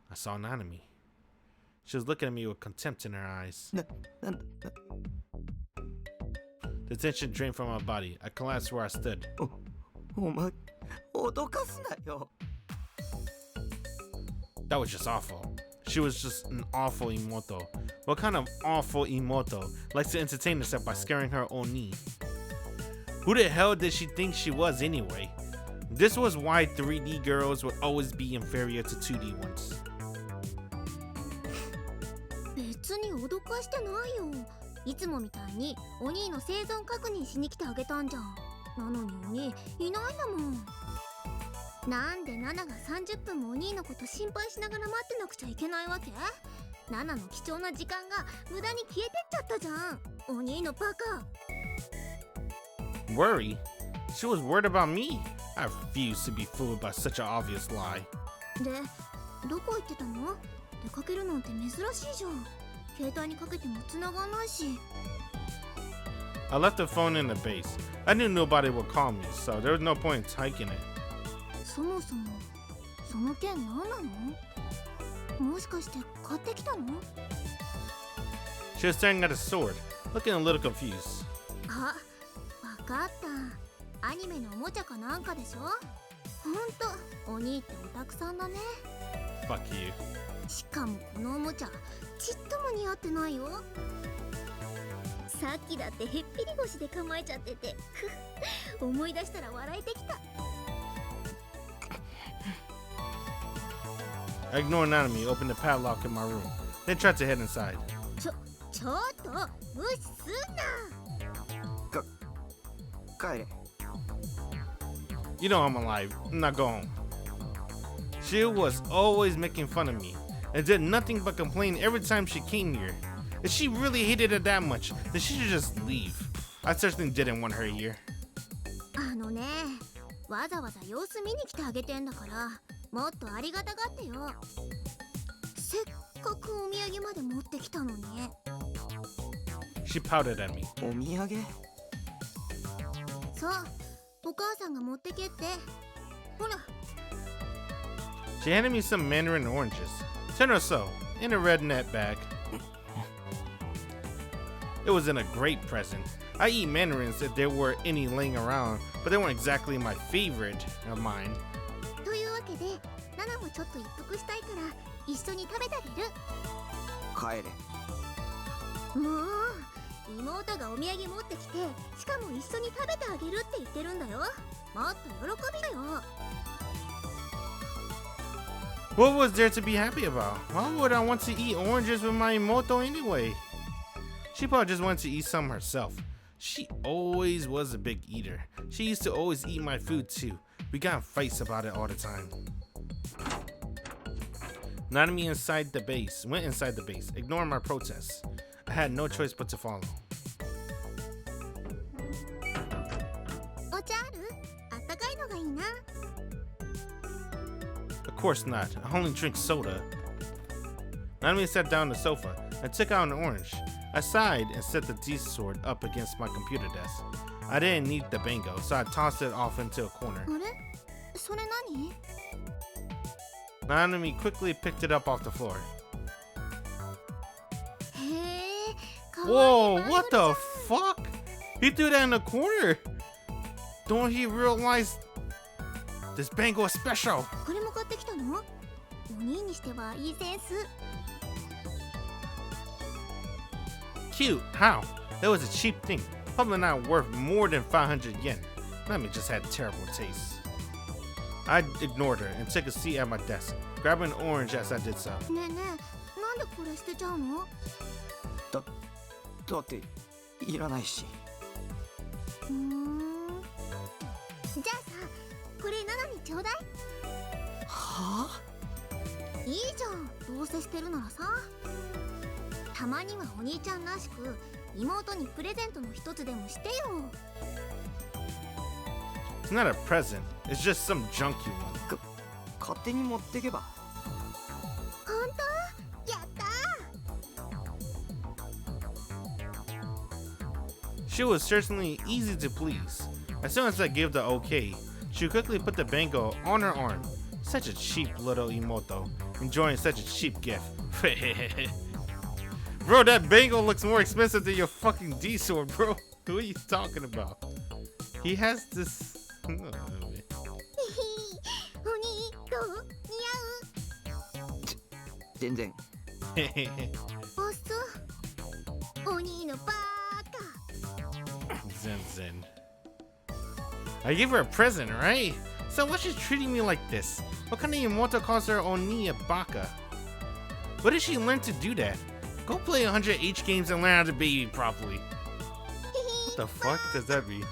I saw an enemy. She was looking at me with contempt in her eyes. なんだ The tension drained from my body. I collapsed where I stood. お前脅かすなよ That was just awful. She was just an awful imoto. What kind of awful imoto likes to entertain herself by scaring her oni? Who the hell did she think she was anyway? This was why 3D girls would always be inferior to 2D ones. 別に脅かしてないよ。いつもみたいにお兄の生存確認しに来てあげたんじゃん。なのにお兄いないんだもん。なんでナナが30分もお兄のこと心配しながら待ってなくちゃいけないわけ？ナナの貴重な時間が無駄に消えてっちゃったじゃん。お兄のバカ。Worry? She was worried about me? I refuse to be fooled by such an obvious lie. で、どこ行ってたの？出かけるなんて珍しいじゃん。携帯にかけても繋がんないし。I left the phone in the base. I knew nobody would call me, so there was no point in taking it. そもそもその剣何なの？もしかして買ってきたの？ She was staring at a sword, looking a little confused. あ、わかった。アニメのおもちゃかなんかでしょ？ほんと、お兄ってオタクさんだね。 Fuck you. しかもこのおもちゃ、ちっとも似合ってないよ。さっきだってへっぴり腰で構えちゃってて、思い出したら笑えてきた。I ignored Nanami, opened the padlock in my room, then tried to head inside. ちょっと無視すんな。帰れ You know I'm alive. I'm not going home. She was always making fun of me and did nothing but complain every time she came here. If she really hated it that much, then she should just leave. I certainly didn't want her here. あのね、わざわざ様子見に来てあげてんだから、もっとありがたがってよ。せっかくお土産まで持ってきたのに。She pouted at me. お土産そう、お母さんが持ってけって。ほら。 She handed me some mandarin oranges, 10 or so, in a red net bag. It wasn't a great present. I eat mandarins if there were any laying around, but they weren't exactly my favorite of mine. というわけで、ナナもちょっと一服したいから一緒に食べてあげる。帰れもう、妹がお土産持ってきて、しかも一緒に食べてあげるって言ってるんだよ。もっと喜びだよ。 What was there to be happy about? Why would I want to eat oranges with my imoto anyway? She probably just wanted to eat some herself. She always was a big eater. She used to always eat my food too. We got in fights about it all the time. Nanami went inside the base, ignoring my protests. I had no choice but to follow. お茶ある？あったかいのがいいな。 Of course not. I only drink soda. Nanami sat down on the sofa and took out an orange. I sighed and set the D-sword up against my computer desk. I didn't need the bango, so I tossed it off into a corner. あれ？それ何？ Nanami quickly picked it up off the floor. へえ、かわいい。 Whoa, what the fuck? He threw that in the corner. Don't he realize this bango is special? これも買ってきたの？お兄にしてはいいセンス。 Cute. How? That was a cheap thing. Probably not worth more than 500 yen. Nanami just had terrible taste. I ignored her and took a seat at my desk, grabbing an orange as I did so. ねえねえ、なんでこれ捨てちゃうの？だっていらないしじゃあさ、これナナにちょうだい。はあいいじゃん、どうせ捨てるならさ。たまにはお兄ちゃんらしく妹にプレゼントの一つでもしてよ。 It's not a present. It's just some junk you want. 勝手に持ってけばほんと？やったー。 She was certainly easy to please. As soon as I gave the okay, she quickly put the bango on her arm, Such a cheap little emoto. Enjoying such a cheap gift. Bro, that bangle looks more expensive than your fucking D-sword, bro. Who are you talking about? He has this... お兄どう似全然。合うおっそお兄のバーカ Zen Zen. I gave her a present, right? So why she's treating me like this? What kind of Yamato calls her Oni a baka? Where did she learn to do that? Go play 100 H games and learn how to baby properly. What the fuck does that mean?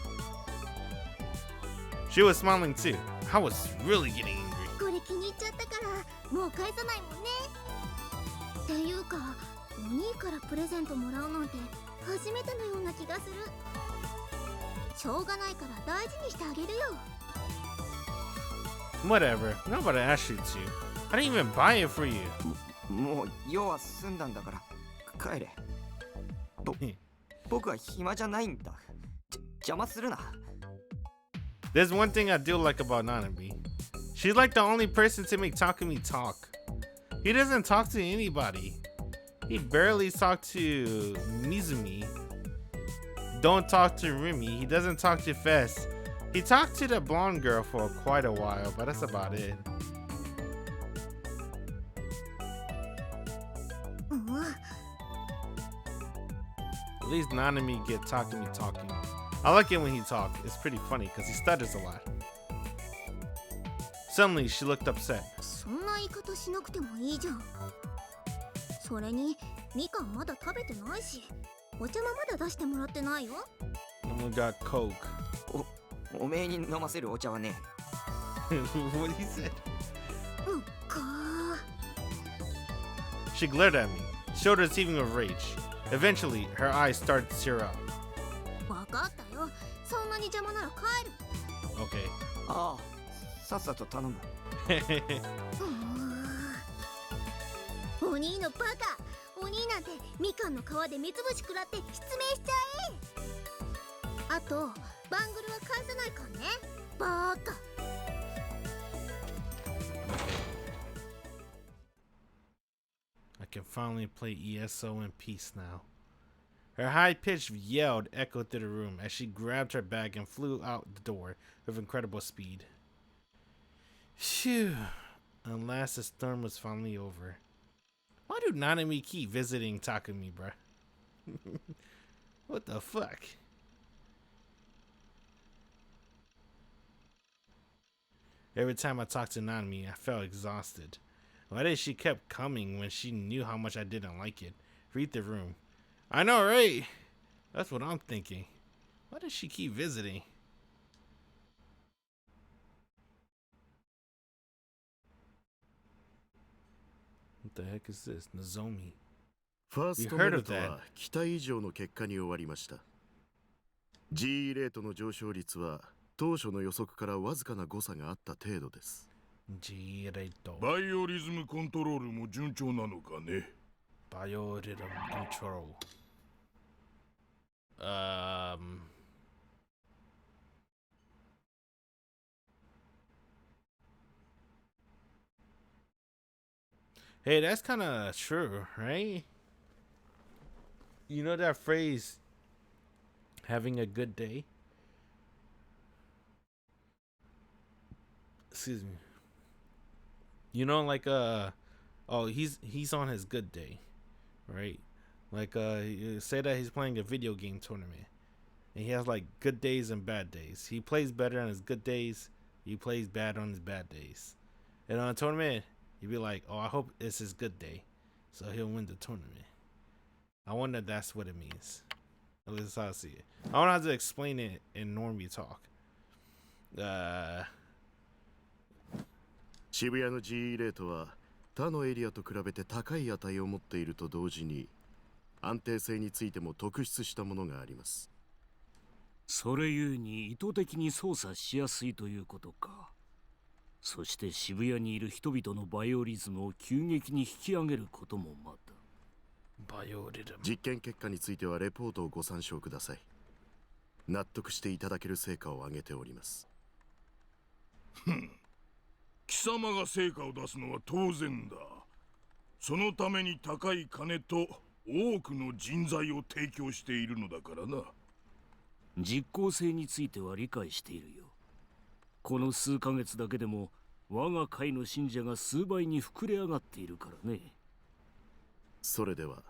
She was smiling too. I was really getting angry. これ気に入っちゃったからもう返さないもんねっていうかお兄からプレゼントもらうなんて初めてのような気がするしょうがないから大事にしてあげるよ Whatever. Nobody asked you to. I didn't even buy it for you. もう用は済んだんだから帰れ。僕は暇じゃないんだ。邪魔するな。There's one thing I do like about Nanami. She's like the only person to make Takumi talk. He doesn't talk to anybody. He barely talked to Mizumi. Don't talk to Rimi. He doesn't talk to Fest. He talked to the blonde girl for quite a while, but that's about it. うん At least Nanami get Takumi talking. I like it when he talks. It's pretty funny because he stutters a lot. Suddenly, she looked upset. そんな言い方しなくてもいいじゃんそれにみかんまだ食べてないしお茶もまだ出してもらってないよ Someone got Coke. おめえに飲ませるお茶はね。What he said? うんか She glared at me, shoulders heaving with rage. Eventually, her eyes started to tear up. 分かったよそんなに邪魔なら帰る Okay. ああ、さっさと頼む。お兄のバカお兄なんてみかんの皮で目つぶし食らって失明しちゃえあとバングルは返さないかんねバーカ I can finally play ESO in peace now. Her high-pitched yell echoed through the room as she grabbed her bag and flew out the door with incredible speed. Phew. Alas, the storm was finally over. Why do Nanami keep visiting Takumi, bruh? What the fuck? Every time I talked to Nanami, I felt exhausted. Why did she keep coming when she knew how much I didn't like it? Read the room. I know, right? That's what I'm thinking. Why does she keep visiting? What the heck is this? Nozomi. ファーストメルトは期待以上の結果に終わりました。G レートの上昇率は当初の予測からわずかな誤差があった程度です。G レート。バイオリズムコントロールも順調なのかね。バイオリズムコントロール。Hey, that's kind of true, right? You know that phrase, having a good day? Excuse me. You know, like, oh, he's on his good day, right? Like, say that he's playing a video game tournament, and he has, like, good days and bad days. He plays better on his good days. He plays bad on his bad days. And on a tournament, you'd be like, oh, I hope it's his good day, so he'll win the tournament. I wonder if that's what it means. At least how I see it. I don't know how to explain it in normie talk. 渋谷の G レートは他のエリアと比べて高い値を持っていると同時に安定性についても特筆したものがあります。それゆえに意図的に操作しやすいということか。そして渋谷にいる人々のバイオリズムを急激に引き上げることもまた。バイオリズム。実験結果についてはレポートをご参照ください。納得していただける成果を上げております。貴様が成果を出すのは当然だ。そのために高い金と多くの人材を提供しているのだからな。実効性については理解しているよ。この数ヶ月だけでも我が会の信者が数倍に膨れ上がっているからね。それでは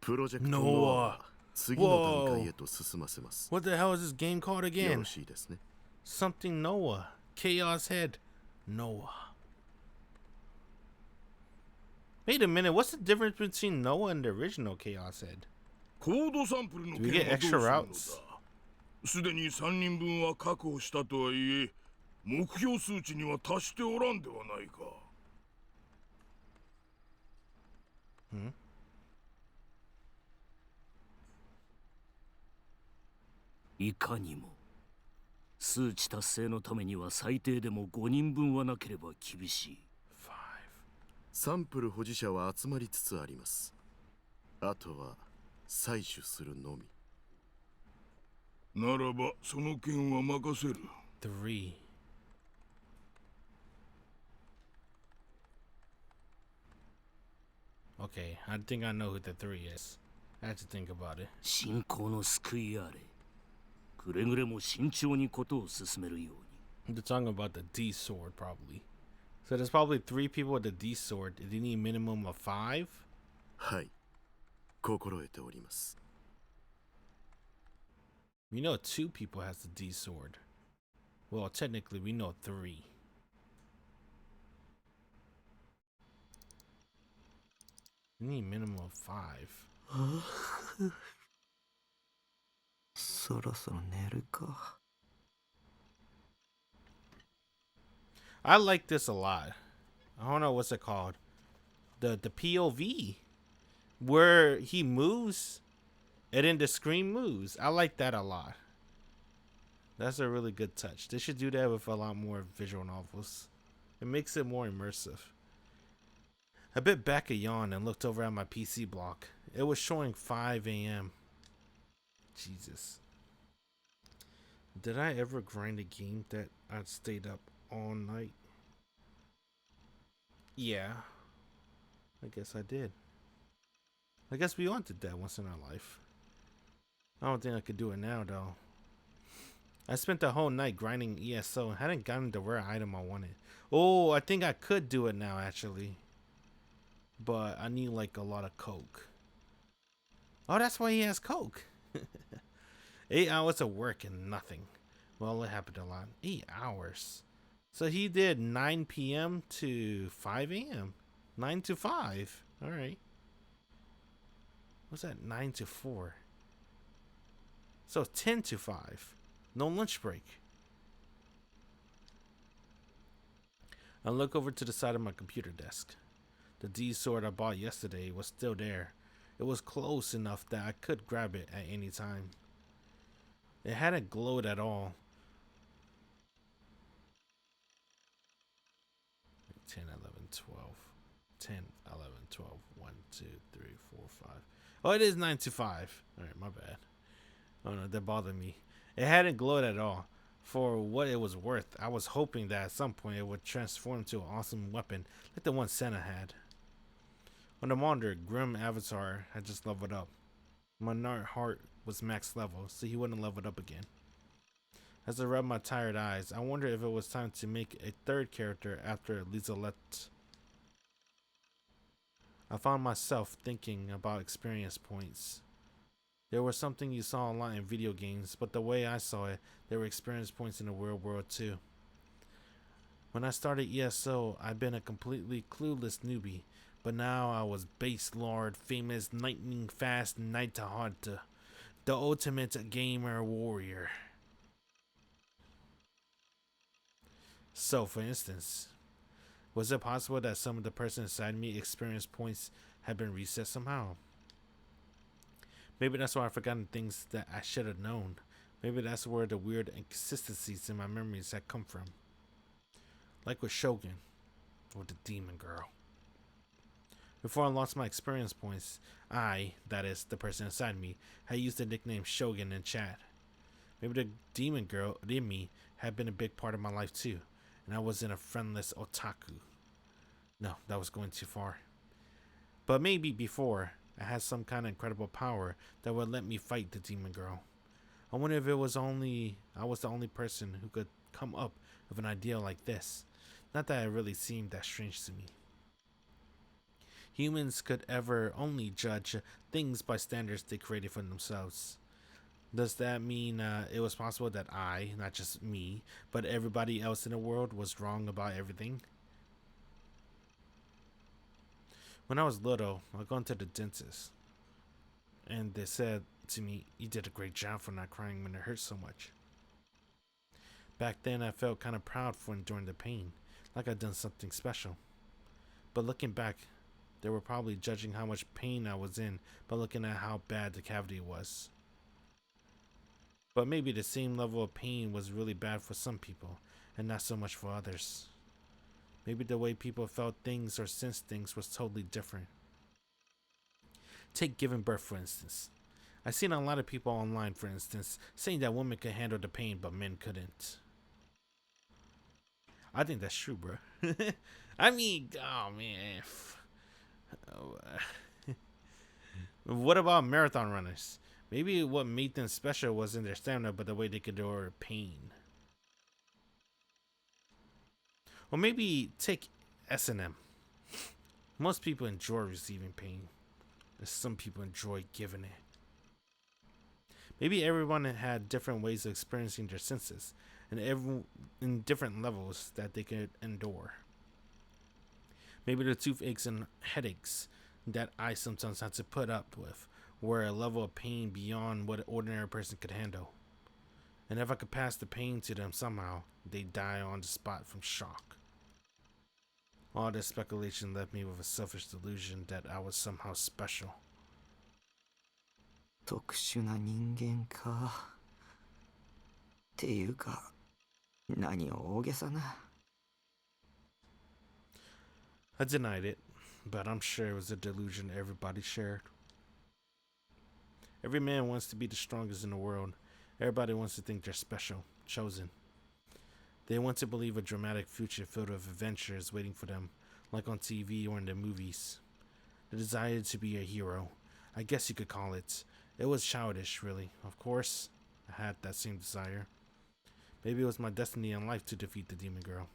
プロジェクトノアは次の段階へと進ませます。 What the hell is this game called よ again? ろしいですね。 Something Noah. Chaos Head. Noah. Wait a minute, what's the difference between Noah and the original Chaos Head? コードサンプルの Do we 件 get はどうす extra るのだ。 routes? すでに3人分は確保したとはいえ、目標数値には達しておらんではないか。いかにも数値達成のためには最低でも5人分はなければ厳しい。サンプル保持者は集まりつつあります。あとは採取するのみ。ならばその件は任せる。 3. Okay, I think I know who the 3 is. I had to think about it. 信仰の救いあれ。くれぐれも慎重にことを進めるように。 They're talking about the D sword, probably. So there's probably 3 people with the D sword. Do you need a minimum of 5? はい、心得ております。 We know 2 people has the D sword. Well, technically, we know 3. We need a minimum of 5. そろそろ寝るか。 I like this a lot. I don't know what's it called. The POV where he moves and then the screen moves. I like that a lot. That's a really good touch. They should do that with a lot more visual novels. It makes it more immersive. I bit back a yawn and looked over at my PC block. It was showing 5 a.m. Jesus. Did I ever grind a game that I stayed up all night? Yeah. I guess I did. I guess we all did that once in our life. I don't think I could do it now, though. I spent the whole night grinding ESO and hadn't gotten the rare item I wanted. Oh, I think I could do it now, actually. But I need, like, a lot of coke. Oh, that's why he has coke. 8 hours of work and nothing. Well, it happened a lot. 8 hours. So he did 9 p.m. to 5 a.m. 9 to 5. All right. What's that? 9 to 4. So 10 to 5. No lunch break. I look over to the side of my computer desk. The D sword I bought yesterday was still there. It was close enough that I could grab it at any time. It hadn't glowed at all. 10, 11, 12. 10, 11, 12. 1, 2, 3, 4, 5. Oh, it is 9 to 5. Alright, my bad. Oh no, that bothered me. It hadn't glowed at all. For what it was worth, I was hoping that at some point it would transform to an awesome weapon like the one Senna had. On the monitor, Grim Avatar had just leveled up. My nerd heart was max level, so he wouldn't level up again. As I rubbed my tired eyes, I wondered if it was time to make a third character after Lizelette. I found myself thinking about experience points. There was something you saw a lot in video games, but the way I saw it, there were experience points in the real world too. When I started ESO, I'd been a completely clueless newbie, but now I was base lord, famous lightning fast Knight Hunter, the ultimate gamer warrior. So, for instance, was it possible that some of the person inside me experience points had been reset somehow? Maybe that's why I've forgotten things that I should have known. Maybe that's where the weird inconsistencies in my memories had come from. Like with Shogun, or the demon girl. Before I lost my experience points, I, that is, the person inside me, had used the nickname Shogun in chat. Maybe the demon girl, Rimi, had been a big part of my life too. and I wasn't a friendless otaku. No, that was going too far. But maybe before, I had some kind of incredible power that would let me fight the demon girl. I wonder if I was the only person who could come up with an idea like this. Not that it really seemed that strange to me. Humans could ever only judge things by standards they created for themselves. Does that mean it was possible that I, not just me, but everybody else in the world was wrong about everything? When I was little, I went to the dentist, and they said to me, "You did a great job for not crying when it hurt so much." Back then, I felt kind of proud for enduring the pain, like I'd done something special. But looking back, they were probably judging how much pain I was in by looking at how bad the cavity was. But maybe the same level of pain was really bad for some people, and not so much for others. Maybe the way people felt things or sensed things was totally different. Take giving birth, for instance. I've seen a lot of people online, for instance, saying that women could handle the pain, but men couldn't. I think that's true, bro. I mean, oh man. What about marathon runners? Maybe what made them special wasn't their stamina, but the way they could endure pain. Or maybe take S&M. Most people enjoy receiving pain, and some people enjoy giving it. Maybe everyone had different ways of experiencing their senses, and in different levels that they could endure. Maybe the toothaches and headaches that I sometimes had to put up with were a level of pain beyond what an ordinary person could handle. And if I could pass the pain to them somehow, they'd die on the spot from shock. All this speculation left me with a selfish delusion that I was somehow special. 特殊な人間か。っていうか、何を大げさな。I denied it, but I'm sure it was a delusion everybody shared. Every man wants to be the strongest in the world. Everybody wants to think they're special, chosen. They want to believe a dramatic future filled with adventures waiting for them, like on TV or in the movies. The desire to be a hero, I guess you could call it. It was childish, really. Of course, I had that same desire. Maybe it was my destiny in life to defeat the demon girl.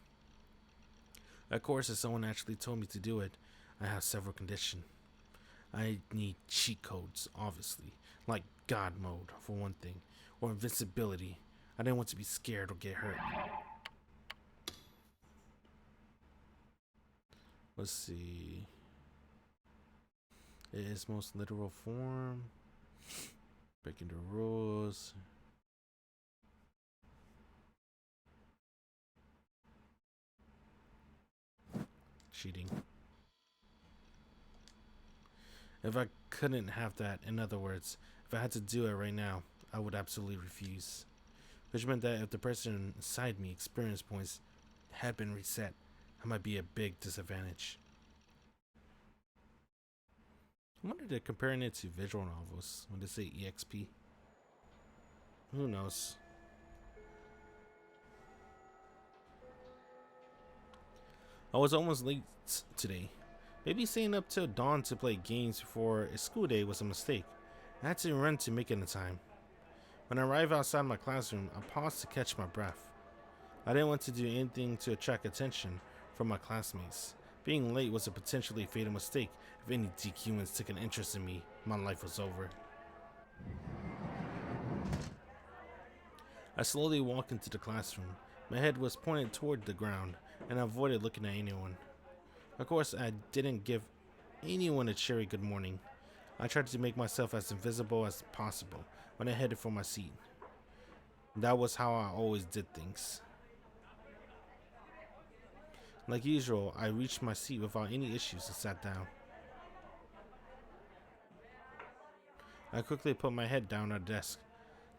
Of course, if someone actually told me to do it, I have several conditions. I need cheat codes, obviously, like God mode, for one thing, or invincibility. I didn't want to be scared or get hurt. Let's see. It is most literal form. Breaking the rules. Cheating. If I couldn't have that, in other words, if I had to do it right now, I would absolutely refuse. Which meant that if the person inside me experience points had been reset, I might be a big disadvantage. I wonder if they're comparing it to visual novels when they say EXP. Who knows? I was almost late today. Maybe staying up till dawn to play games before a school day was a mistake. I had to run to make it in time. When I arrived outside my classroom, I paused to catch my breath. I didn't want to do anything to attract attention from my classmates. Being late was a potentially fatal mistake. If any DQs took an interest in me, my life was over. I slowly walked into the classroom. My head was pointed toward the ground, and I avoided looking at anyone. Of course, I didn't give anyone a cheery good morning. I tried to make myself as invisible as possible when I headed for my seat. That was how I always did things. Like usual, I reached my seat without any issues and sat down. I quickly put my head down on the desk.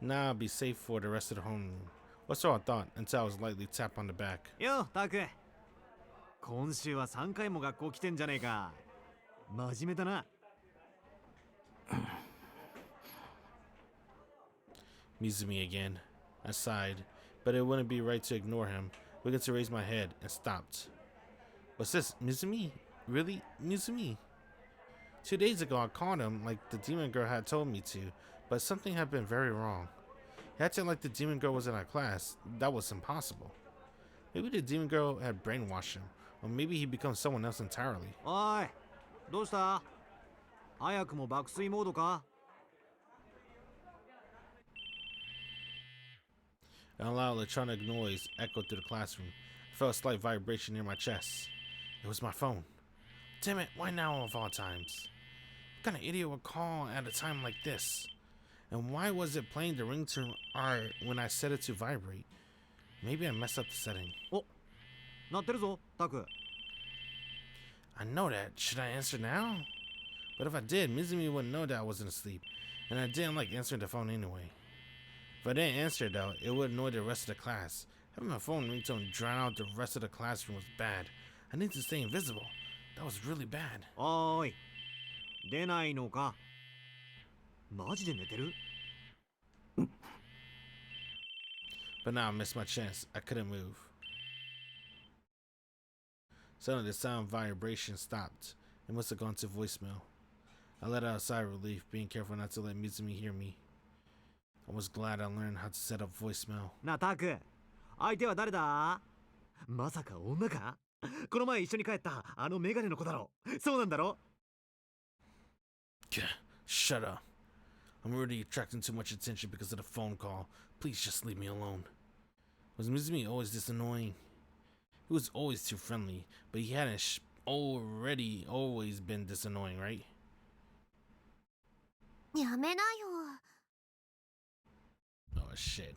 Now I'll be safe for the rest of the homeroom. Or so I thought, until I was lightly tapped on the back. Yo, Taku. 今週は3回も学校来てんじゃねえか。真面目だな。Mizumi again. I sighed, but it wouldn't be right to ignore him. began to raise my head and stopped. What's this, Mizumi? Really, Mizumi? 2 days ago, I called him like the demon girl had told me to, but something had been very wrong. He acted like the demon girl was in our class. That was impossible. Maybe the demon girl had brainwashed him, or maybe he became someone else entirely. おい、どうした？早くも爆睡モードか？ A loud electronic noise echoed through the classroom. I felt a slight vibration near my chest. It was my phone. Damn it, why now of all times? What kind of idiot would call at a time like this? And why was it playing the ringtone R when I set it to vibrate? Maybe I messed up the setting. お、鳴ってるぞ、タク。 I know that. Should I answer now? But if I did, Mizumi wouldn't know that I wasn't asleep. And I didn't like answering the phone anyway. If I didn't answer though, it would annoy the rest of the class. Having my phone ringtone drown out the rest of the classroom was bad. I need to stay invisible. That was really bad. おーい、出ないのか？マジで寝てる？ But now I missed my chance. I couldn't move. Suddenly the sound vibration stopped. It must have gone to voicemail. I let out a sigh of relief, being careful not to let Mizumi hear me. I was glad I learned how to set up voicemail. なあタク、相手は誰だ？まさか女か？この前一緒に帰ったあのメガネの子だろ？そうなんだろ？ Shut up. I'm already attracting too much attention because of the phone call. Please just leave me alone. Was Mizumi always this annoying? He was always too friendly, but he hadn't already always been this annoying, right? やめなよ。 Oh shit.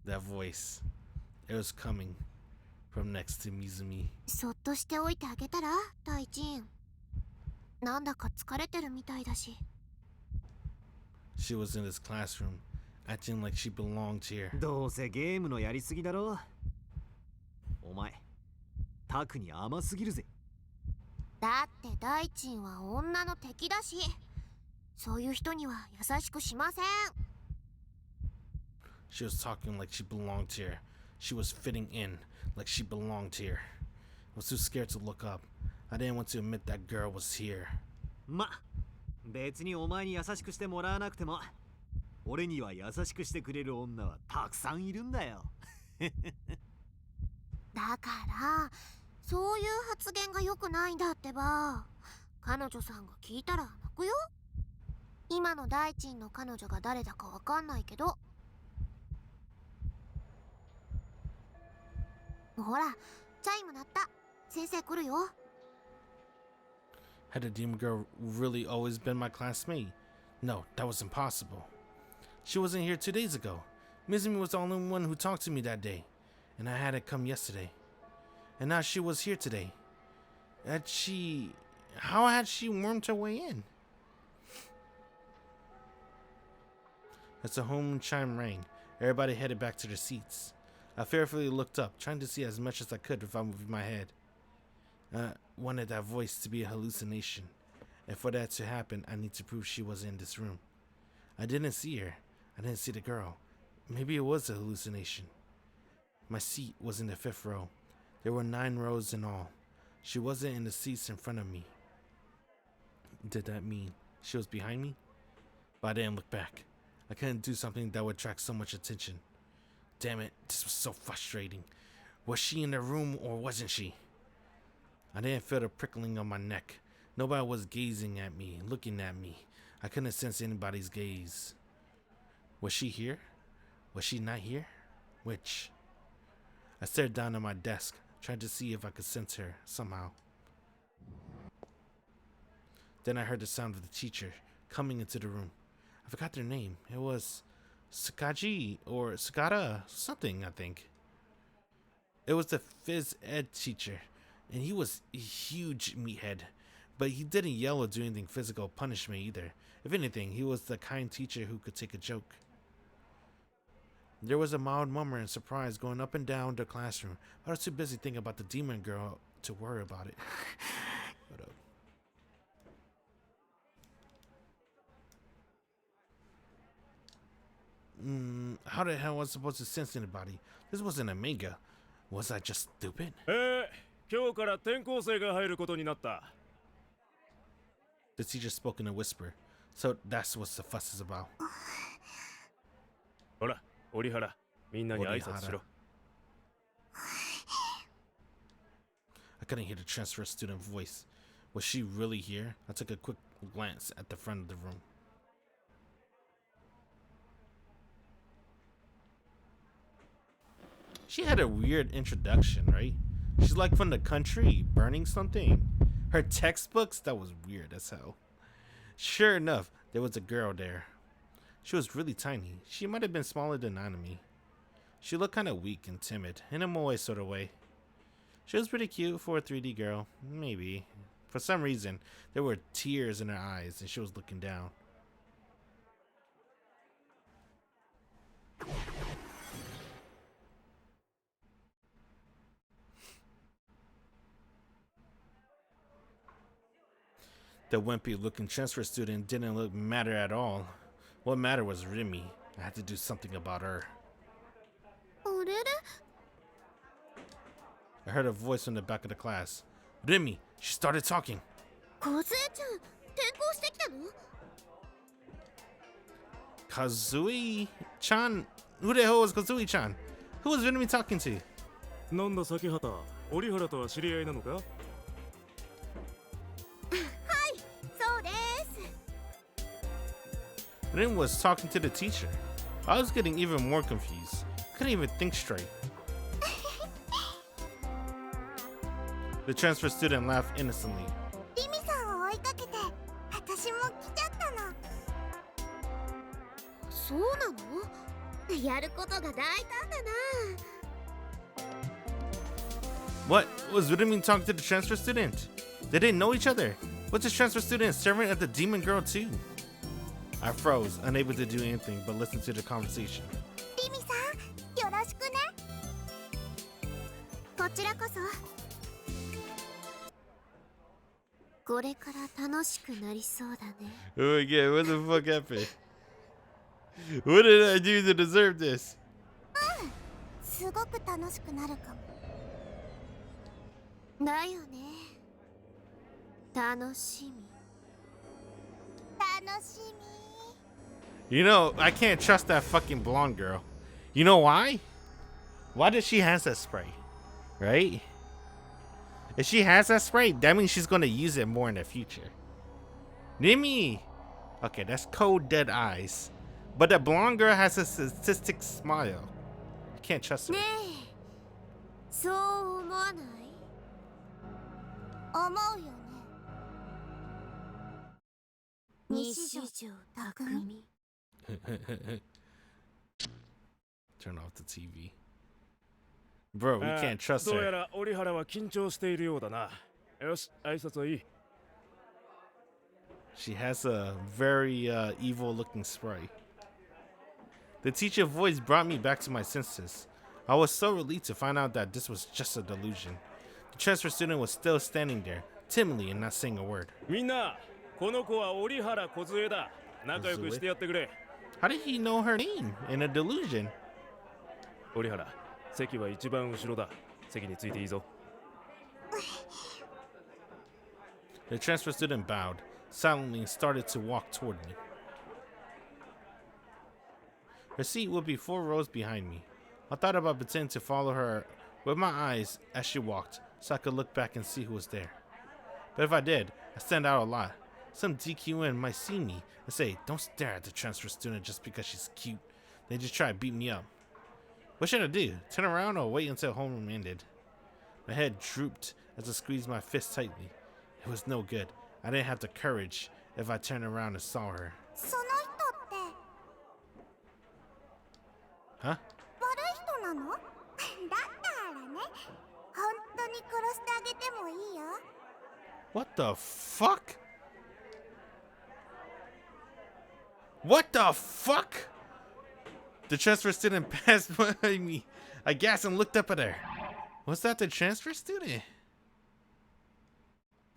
That voice. It was coming from next to Mizumi. そっとしておいてあげたら、大臣。なんだか疲れてるみたいだし。 She was in this classroom, acting like she belonged here. どうせゲームのやりすぎだろ。お前、タクに甘すぎるぜ。だって大臣は女の敵だし、そういう人には優しくしません。 She was talking like she belonged here. She was fitting in like she belonged here. I was too scared to look up. I didn't want to admit that girl was here. ま、別にお前に優しくしてもらわなくても、俺には優しくしてくれる女はたくさんいるんだよ。だからそういう発言が良くないんだってば。彼女さんが聞いたら泣くよ。今の大臣の彼女が誰だかわかんないけど。ほら、チャイム鳴った。先生来るよ。 Had the demon girl really always been my classmate? No, that was impossible. She wasn't here 2 days ago. Mizumi was the only one who talked to me that day, and I had it come yesterday. And now she was here today. How had she wormed her way in? As the home chime rang, everybody headed back to their seats. I fearfully looked up, trying to see as much as I could without moving my head. I wanted that voice to be a hallucination, and for that to happen, I need to prove she was in this room. I didn't see her. I didn't see the girl. Maybe it was a hallucination. My seat was in the 5th row. There were 9 rows in all. She wasn't in the seats in front of me. Did that mean she was behind me? But I didn't look back. I couldn't do something that would attract so much attention. Damn it, this was so frustrating. Was she in the room or wasn't she? I didn't feel the prickling on my neck. Nobody was gazing at me, looking at me. I couldn't sense anybody's gaze. Was she here? Was she not here? Which? I stared down at my desk, trying to see if I could sense her somehow. Then I heard the sound of the teacher coming into the room. I forgot their name. It was Sakaji or Sakata, something, I think. It was the phys ed teacher, and he was a huge meathead, but he didn't yell or do anything physical, punish me either. If anything, he was the kind teacher who could take a joke. There was a mild murmur and surprise going up and down the classroom. I was too busy thinking about the demon girl to worry about it. Hold up. How the hell was I supposed to sense anybody? This wasn't a manga. Was I just stupid? 今日から転校生が入ることになった。 The teacher spoke in a whisper. So that's what the fuss is about. ほら、折原、みんなに挨拶しろ。 I couldn't hear the transfer student voice. Was she really here? I took a quick glance at the front of the room. She had a weird introduction, right? She's like from the country, burning something. Her textbooks, that was weird as hell. Sure enough, there was a girl there. She was really tiny. She might have been smaller than Nanami. She looked kind of weak and timid, in a moe sort of way. She was pretty cute for a 3D girl, maybe. For some reason, there were tears in her eyes and she was looking down. The wimpy looking transfer student didn't look matter at all. What mattered was Rimi. I had to do something about her. I heard a voice from the back of the class. Rimi, she started talking. Kazui-chan? Who the hell was Kazui-chan? Who was Rimi talking to? なんだ崎畑、折原とは知り合いなのか？ Rimi was talking to the teacher. I was getting even more confused. Couldn't even think straight. The transfer student laughed innocently. What? Was Rimi talking to the transfer student? They didn't know each other. Was the transfer student a servant at the demon girl too? I froze, unable to do anything but listen to the conversation. Oh yeah, what the fuck happened? What did I do to deserve this? You know, I can't trust that fucking blonde girl. You know why? Why does she have that spray? Right? If she has that spray, that means she's gonna use it more in the future. Rimi! Okay, that's cold dead eyes. But the blonde girl has a sadistic smile. I can't trust her. Turn off the TV. Bro, we can't trust どうや her. ら折原は緊張しているようだな。よし、挨拶はいい。 She has a very evil looking spray. The teacher voice brought me back to my senses. I was so relieved to find out that this was just a delusion. The transfer student was still standing there, timidly and not saying a word. みんな、この子は折原梢だ。仲良くしてやってくれ。 How did he know her name in a delusion? 折原、席は一番後ろだ。席についていいぞ。 The transfer student bowed, silently and started to walk toward me. Her seat would be 4 rows behind me. I thought about pretending to follow her with my eyes as she walked, so I could look back and see who was there. But if I did, I stand out a lot. Some DQN might see me and say, "Don't stare at the transfer student just because she's cute." They just try to beat me up. What should I do? Turn around or wait until homeroom ended? My head drooped as I squeezed my fist tightly. It was no good. I didn't have the courage if I turned around and saw her. Huh? What the fuck? What the fuck? The transfer student passed by me. I gasped and looked up at her. Was that the transfer student?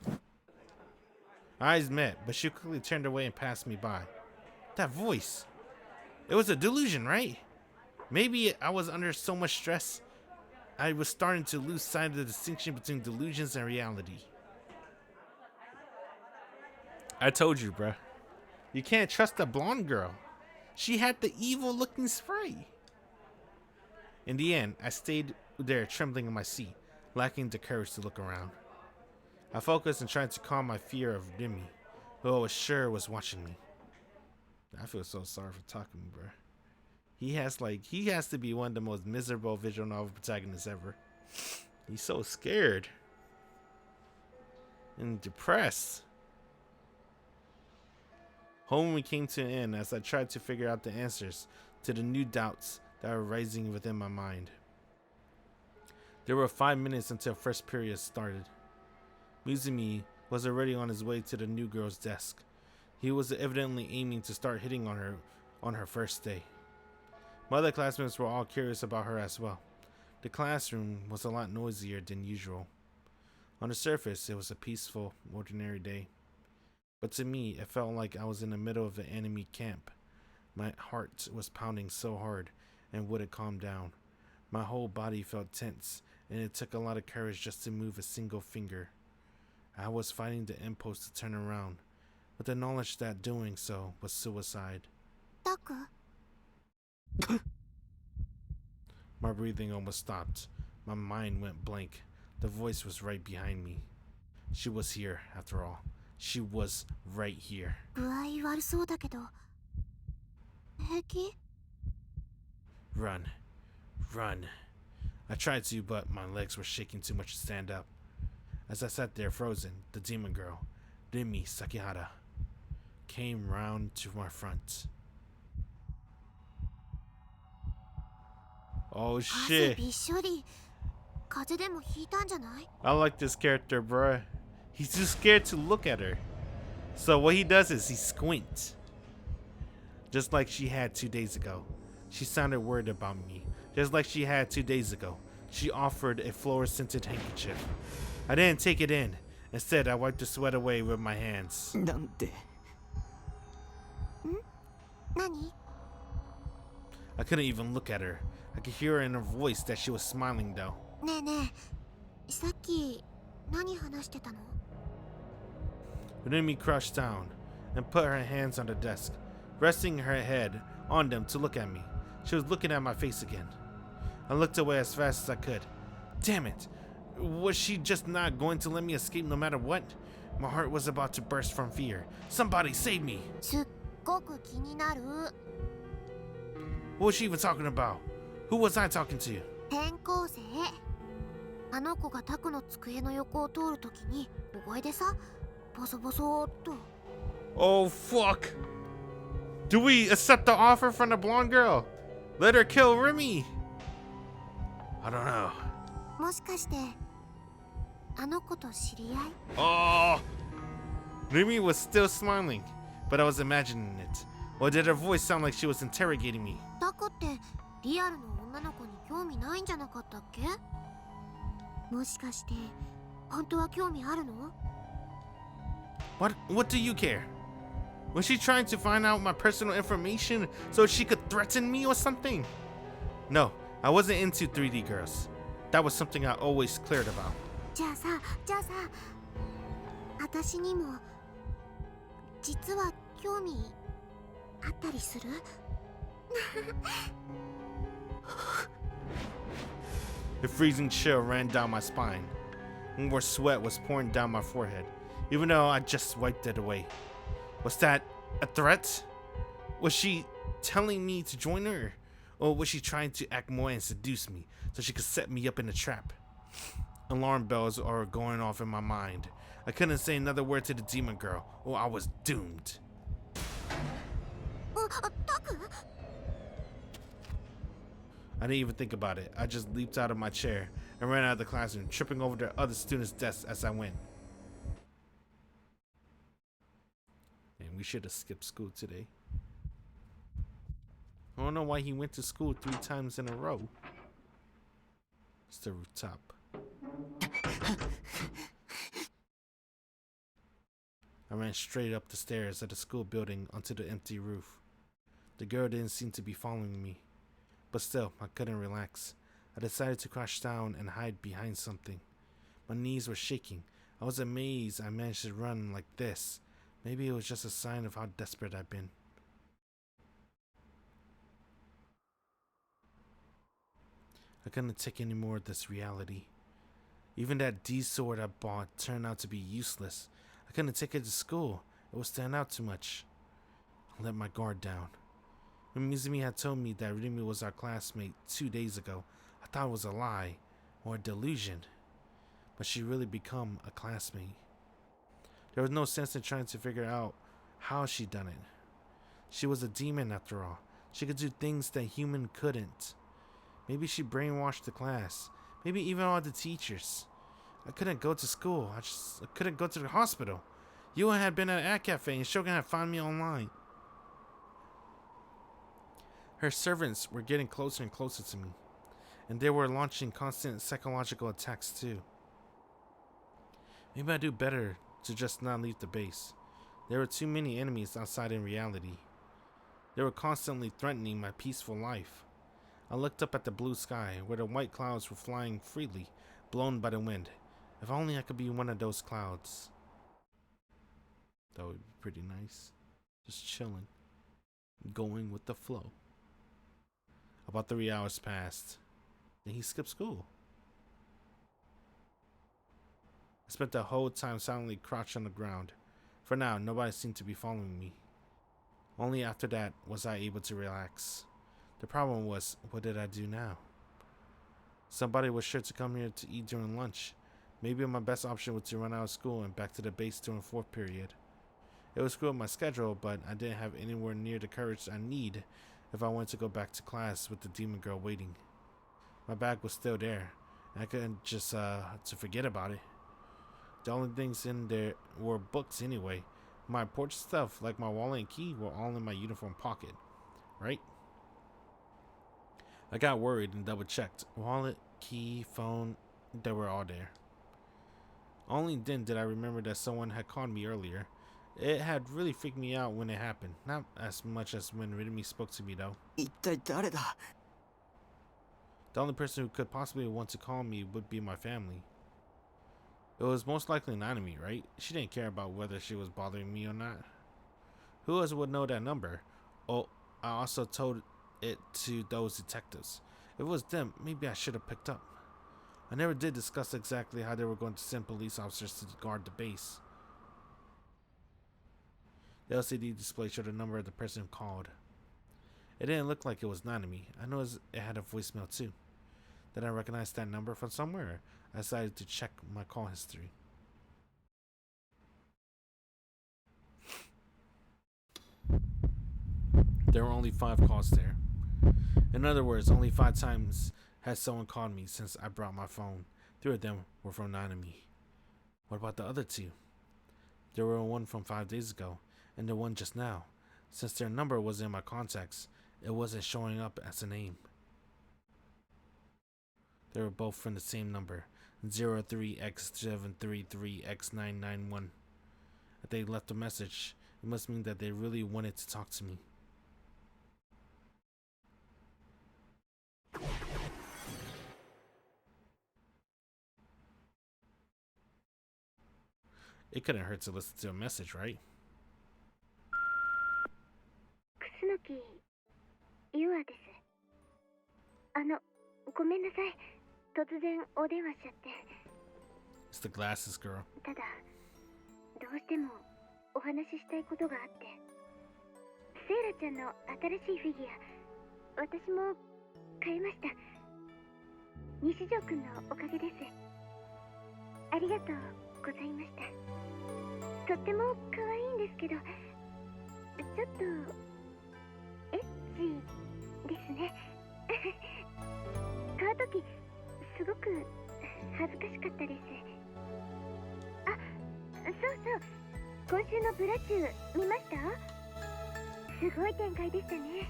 Our eyes met, but she quickly turned away and passed me by. That voice. It was a delusion, right? Maybe I was under so much stress, I was starting to lose sight of the distinction between delusions and reality. I told you, bruh. You can't trust the blonde girl. She had the evil-looking spray. In the end, I stayed there trembling in my seat, lacking the courage to look around. I focused and tried to calm my fear of Rimi, who I was sure was watching me. I feel so sorry for Takumi, bruh. He has to be one of the most miserable visual novel protagonists ever. He's so scared and depressed. Home came to an end as I tried to figure out the answers to the new doubts that were rising within my mind. There were 5 minutes until first period started. Mizumi was already on his way to the new girl's desk. He was evidently aiming to start hitting on her first day. My other classmates were all curious about her as well. The classroom was a lot noisier than usual. On the surface, it was a peaceful, ordinary day. But to me, it felt like I was in the middle of an enemy camp. My heart was pounding so hard and wouldn't calm down. My whole body felt tense, and it took a lot of courage just to move a single finger. I was fighting the impulse to turn around, with the knowledge that doing so was suicide. Taku? My breathing almost stopped. My mind went blank. The voice was right behind me. She was here, after all. She was right here. 具合悪そうだけど平気？ Run. Run. I tried to, but my legs were shaking too much to stand up. As I sat there frozen, the demon girl, Rimi Sakihata, came round to my front. Oh 汗 shit. びっしょり。風邪でもひいたんじゃない？ I like this character, bruh. He's too scared to look at her. So what he does is he squints. Just like she had 2 days ago. She sounded worried about me. Just like she had 2 days ago. She offered a flower-scented handkerchief. I didn't take it in. Instead, I wiped the sweat away with my hands. なんて何？ I couldn't even look at her. I could hear in her voice that she was smiling though. ねえねえ、さっき何話してたの？ Rimi crouched down and put her hands on the desk, resting her head on them to look at me. She was looking at my face again. I looked away as fast as I could. Damn it! Was she just not going to let me escape no matter what? My heart was about to burst from fear. Somebody save me! すっごく気になる。 What was she even talking about? Who was I talking to? 転校生。あの子がタクの机の横を通るときに小声でさ、ボソボソーっと。 Oh fuck! Do we accept the offer from the blonde girl? Let her kill Rimi? I don't know. もしかしてあの子と知り合い？ Oh! Rimi was still smiling, but I was imagining it. Or did her voice sound like she was interrogating me? タクってリアルの女の子に興味ないんじゃなかったっけ？もしかして本当は興味あるの？ What do you care? Was she trying to find out my personal information so she could threaten me or something? No, I wasn't into 3D girls. That was something I always cleared about. じゃあさ、私にも実は興味あったりする？ A freezing chill ran down my spine. More sweat was pouring down my forehead, even though I just wiped it away. Was that a threat? Was she telling me to join her? Or was she trying to act more and seduce me so she could set me up in a trap? Alarm bells are going off in my mind. I couldn't say another word to the demon girl, or I was doomed. タク？ I didn't even think about it. I just leaped out of my chair and ran out of the classroom, tripping over the other students' desks as I went. And we should have skipped school today. I don't know why he went to school 3 times in a row. It's the rooftop. I ran straight up the stairs of the school building onto the empty roof. The girl didn't seem to be following me. But still, I couldn't relax. I decided to crouch down and hide behind something. My knees were shaking. I was amazed I managed to run like this. Maybe it was just a sign of how desperate I'd been. I couldn't take any more of this reality. Even that D sword I bought turned out to be useless. I couldn't take it to school. It would stand out too much. I let my guard down. When Mizumi had told me that Rimi was our classmate 2 days ago, I thought it was a lie or a delusion. But she really become a classmate. There was no sense in trying to figure out how she'd done it. She was a demon after all. She could do things that human couldn't. Maybe she brainwashed the class. Maybe even all the teachers. I couldn't go to school. I couldn't go to the hospital. Yua had been at a cafe and Shogun had found me online. Her servants were getting closer and closer to me, and they were launching constant psychological attacks too. Maybe I'd do better to just not leave the base. There were too many enemies outside in reality. They were constantly threatening my peaceful life. I looked up at the blue sky, where the white clouds were flying freely, blown by the wind. If only I could be one of those clouds. That would be pretty nice. Just chilling. Going with the flow. About 3 hours passed. Then he skipped school. I spent the whole time silently crouched on the ground. For now, nobody seemed to be following me. Only after that was I able to relax. The problem was, what did I do now? Somebody was sure to come here to eat during lunch. Maybe my best option was to run out of school and back to the base during 4th period. It would screw up my schedule, but I didn't have anywhere near the courage I need if I wanted to go back to class with the demon girl waiting. My bag was still there, and I couldn't just to forget about it. The only things in there were books anyway. My important stuff, like my wallet and key, were all in my uniform pocket, right? I got worried and double checked. Wallet, key, phone, they were all there. Only then did I remember that someone had called me earlier. It had really freaked me out when it happened. Not as much as when Rimi spoke to me though. 一体誰だ? The only person who could possibly want to call me would be my family. It was most likely an enemy, right? She didn't care about whether she was bothering me or not. Who else would know that number? Oh, I also told it to those detectives. If it was them, maybe I should have picked up. I never did discuss exactly how they were going to send police officers to guard the base. The LCD display showed the number of the person who called. It didn't look like it was an enemy. I noticed it had a voicemail too. Then I recognized that number from somewhere. I decided to check my call history. There were only 5 calls there. In other words, only 5 times had someone called me since I brought my phone. 3 of them were from an enemy. What about the other 2? There were one from 5 days ago, and the one just now. Since their number was in my contacts, it wasn't showing up as a name. They were both from the same number, 03X733X991. If they left a message, it must mean that they really wanted to talk to me. It couldn't hurt to listen to a message, right? 楠木優愛です。ごめんなさい。突然お電話しちゃって。It's the glasses girl. ただ、どうしてもお話ししたいことがあって。セイラちゃんの新しいフィギュア、私も買いました。西条くんのおかげです。ありがとうございました。とっても可愛いんですけど、ちょっとエッチですね。買うときすごく恥ずかしかったです。あ、そうそう、今週のブラチュー見ました？すごい展開でしたね。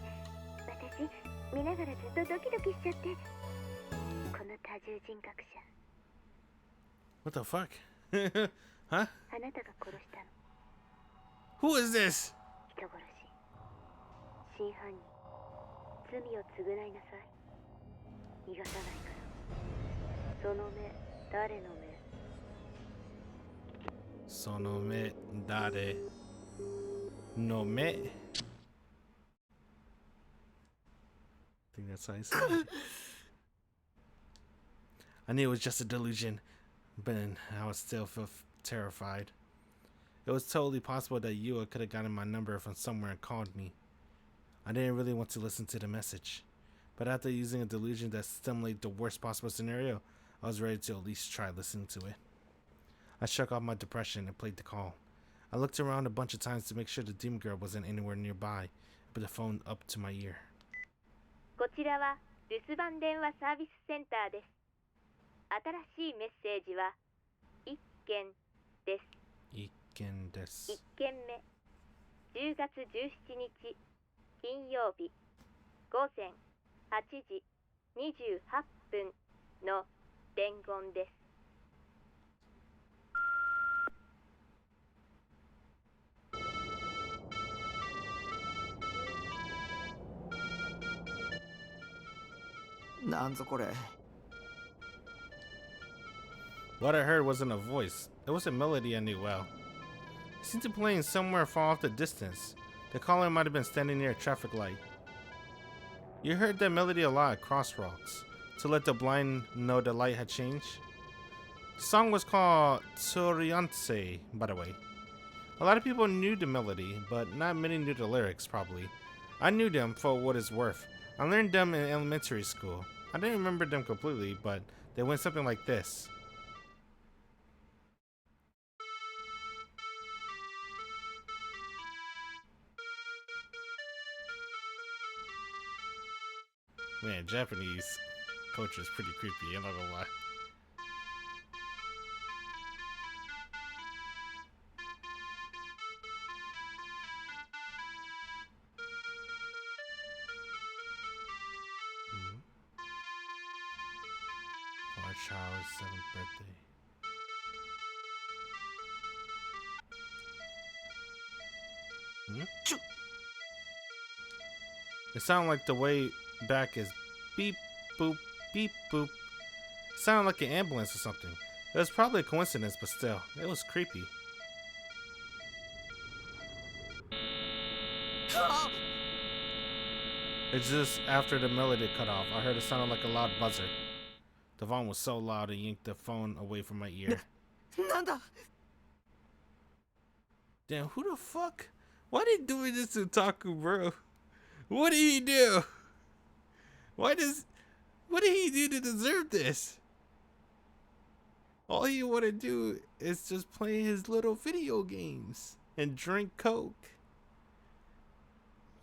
私見ながらずっとドキドキしちゃって。この多重人格者。What the fuck? Huh? あなたが殺したの。 Who is this? 人殺し。真犯人。罪を償いなさい。逃がさないから。その目、誰の目？その目、誰の目? I think that's how I said it. I knew it was just a delusion, but I was still feel terrified. It was totally possible that Yua could have gotten my number from somewhere and called me. I didn't really want to listen to the message, but after using a delusion that stimulated the worst possible scenario, I was ready to at least try listening to it. I shook off my depression and played the call. I looked around a bunch of times to make sure the demon girl wasn't anywhere nearby, and put the phone up to my ear. こちらは留守番電話サービスセンターです。新しいメッセージは1件です。1件です。1件目、10月17日金曜日午前8時28分の伝言です。なんぞこれ。 What I heard wasn't a voice. It was a melody I knew well. It seemed to be playing somewhere far off the distance. The caller might have been standing near a traffic light. You heard that melody a lot at crossroads, to let the blind know the light had changed. The song was called Torianse, by the way. A lot of people knew the melody, but not many knew the lyrics, probably. I knew them for what it's worth. I learned them in elementary school. I didn't remember them completely, but they went something like this. Man, Japanese culture is pretty creepy, I'm not gonna lie. For our child's 7th birthday. It sounded like the way back is beep boop beep boop. It sounded like an ambulance or something. It was probably a coincidence, but still, it was creepy. It's just after the melody cut off, I heard it sounded like a loud buzzer. The volume was so loud it yanked the phone away from my ear. なんだ。 Damn, who the fuck? Why they doing this to Taku, bro? What did he do? What did he do to deserve this? All he want to do is just play his little video games and drink Coke.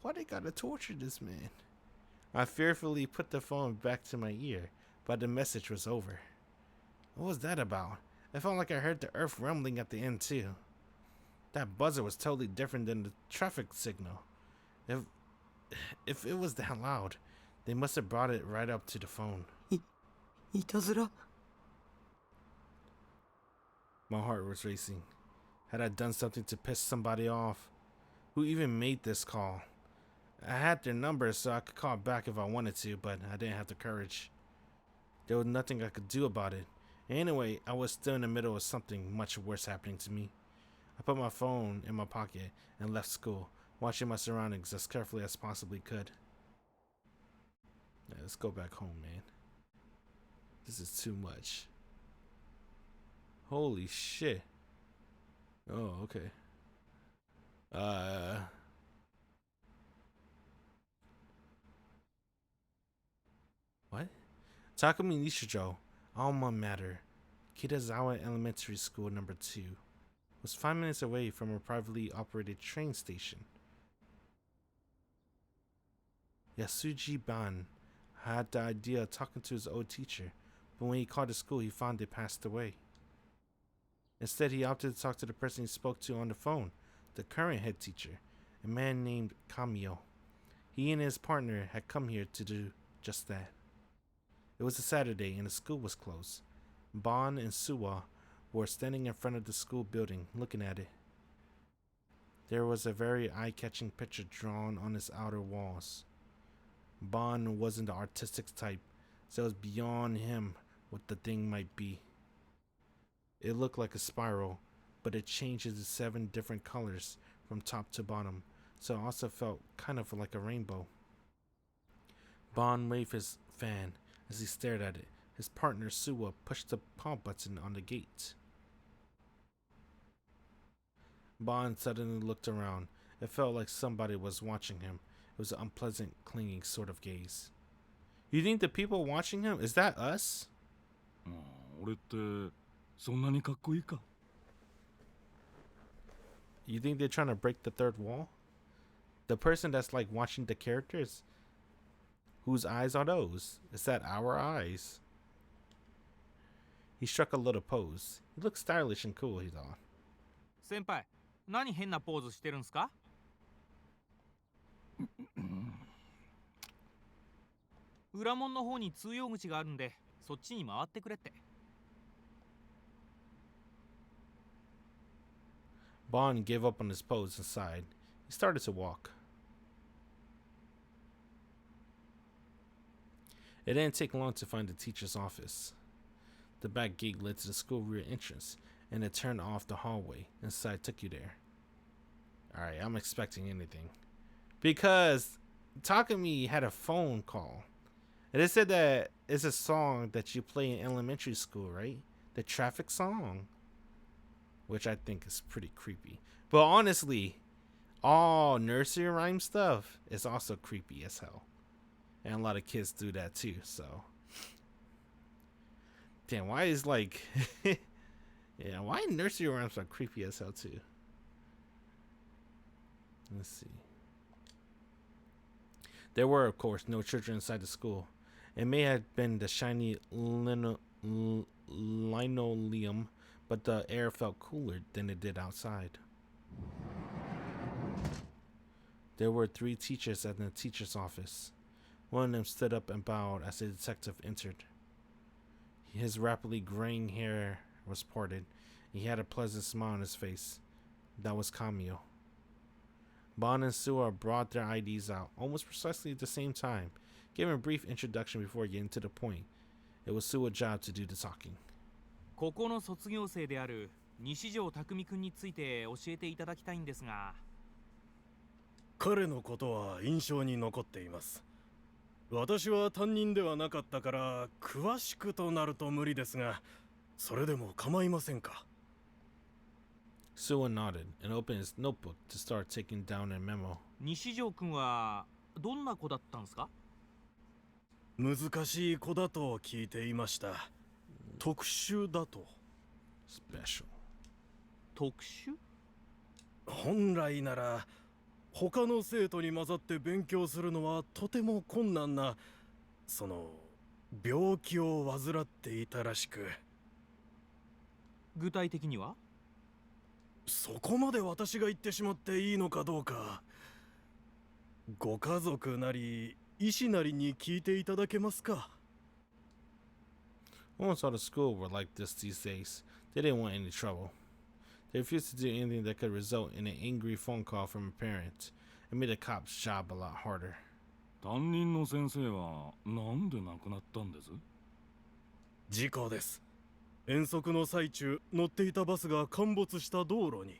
Why they gotta torture this man? I fearfully put the phone back to my ear, but the message was over. What was that about? It felt like I heard the earth rumbling at the end too. That buzzer was totally different than the traffic signal. If it was that loud, they must have brought it right up to the phone. いたずら。 My heart was racing. Had I done something to piss somebody off? Who even made this call? I had their number so I could call back if I wanted to, but I didn't have the courage. There was nothing I could do about it. Anyway, I was still in the middle of something much worse happening to me. I put my phone in my pocket and left school, watching my surroundings as carefully as possibly could. Yeah, let's go back home, man. This is too much. Holy shit. Oh, okay. What? Takumi Nishijo, alma mater, Kitazawa Elementary School number 2, was 5 minutes away from a privately operated train station. Yasuji Ban had the idea of talking to his old teacher, but when he called the school, he found they passed away. Instead, he opted to talk to the person he spoke to on the phone, the current head teacher, a man named Kamio. He and his partner had come here to do just that. It was a Saturday and the school was closed. Bon and Suwa were standing in front of the school building, looking at it. There was a very eye-catching picture drawn on its outer walls. Bond wasn't the artistic type, so it was beyond him what the thing might be. It looked like a spiral, but it changes to 7 different colors from top to bottom, so it also felt kind of like a rainbow. Bond waved his fan as he stared at it. His partner, Suwa, pushed the pause button on the gate. Bond suddenly looked around. It felt like somebody was watching him. It was an unpleasant, clinging sort of gaze. You think the people watching him, is that us? 俺ってそんなにかっこいいか? You think they're trying to break the third wall? The person that's like watching the characters? Whose eyes are those? Is that our eyes? He struck a little pose. He looked stylish and cool, he thought. 先輩、何変なポーズしてるんすか? 裏門の方に通用口があるんで、そっちに回ってくれって。Bond gave up on his pose and sighed. He started to walk. It didn't take long to find the teacher's office. The back gate led to the school rear entrance, and it turned off the hallway inside took you there. Alright, I'm expecting anything. Because Takumi had a phone call. And it said that it's a song that you play in elementary school, right? The traffic song. Which I think is pretty creepy. But honestly, all nursery rhyme stuff is also creepy as hell. And a lot of kids do that too, so. Damn, why is like... yeah, why nursery rhymes are creepy as hell too? Let's see. There were, of course, no children inside the school. It may have been the shiny linoleum, but the air felt cooler than it did outside. There were 3 teachers at the teacher's office. One of them stood up and bowed as the detective entered. His rapidly graying hair was parted. He had a pleasant smile on his face. That was Kamio. Bond and Suwa brought their IDs out almost precisely at the same time, giving a brief introduction before getting to the point. It was Suwa's job to do the talking. ここの卒業生である西条匠くんについて教えていただきたいんですが。彼のことは印象に残っています。私は担任ではなかったから詳しくとなると無理ですが、それでも構いませんか? Suwa nodded and opened his notebook to start taking down a memo. 西条くんはどんな子だったんですか? 難しい子だと聞いていました。特殊だと。Special. 特殊? 本来なら他の生徒に混ざって勉強するのはとても困難な、その病気を患っていたらしく。具体的には? そこまで私が言ってしまっていいのかどうか。ご家族なり医師なりに聞いていただけますか? Almost all the school were like this these days. They didn't want any trouble. They refused to do anything that could result in an angry phone call from a parent. It made the cop's job a lot harder. 担任の先生はなんで亡くなったんです? 事故です。遠足の最中、乗っていたバスが陥没した道路に。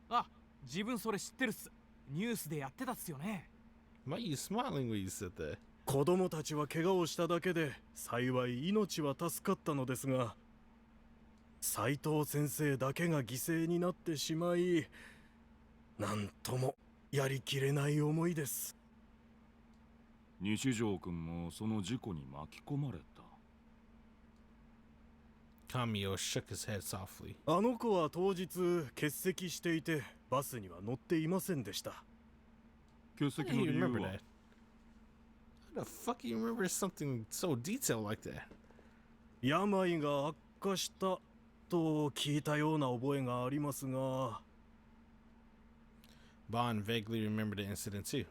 あ、自分それ知ってるっす。ニュースでやってたっすよね。Why are you smiling when you said that? 子供たちは怪我をしただけで幸い命は助かったのですが、斉藤先生だけが犠牲になってしまい、なんともやりきれない思いです。西条くんもその事故に巻き込まれた。Kamio shook his head softly. あの子は当日欠席していてバスには乗っていませんでした。欠席の理由は? How the fuck you remember something so detailed like that? 病が悪化したと聞いたような覚えがありますが。Bond vaguely remembered the incident too.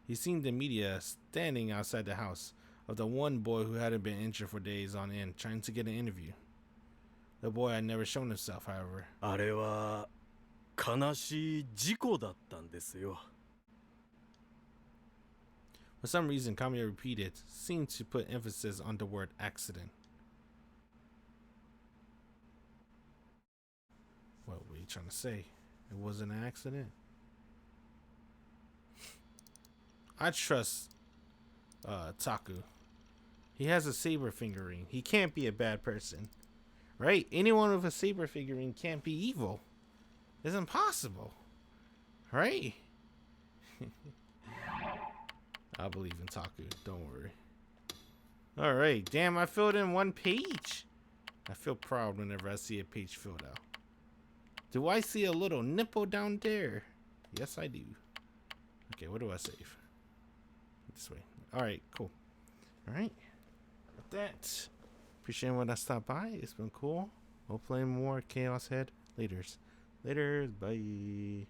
He seen the media standing outside the house of the one boy who hadn't been injured for days on end, trying to get an interview. The boy had never shown himself, however. あれは悲しい事故だったんですよ。For some reason, Kamiya repeated, seemed to put emphasis on the word accident. What were you trying to say? It wasn't an accident? I trust Taku. He has a saber figurine. He can't be a bad person. Right? Anyone with a saber figurine can't be evil. It's impossible. Right? I believe in Taku. Don't worry. Alright. Damn, I filled in one page. I feel proud whenever I see a page filled out. Do I see a little nipple down there? Yes, I do. Okay, what do I save? This way. Alright, cool. Alright. With that, appreciate when I stopped by. It's been cool. We'll play more Chaos Head laters. Bye.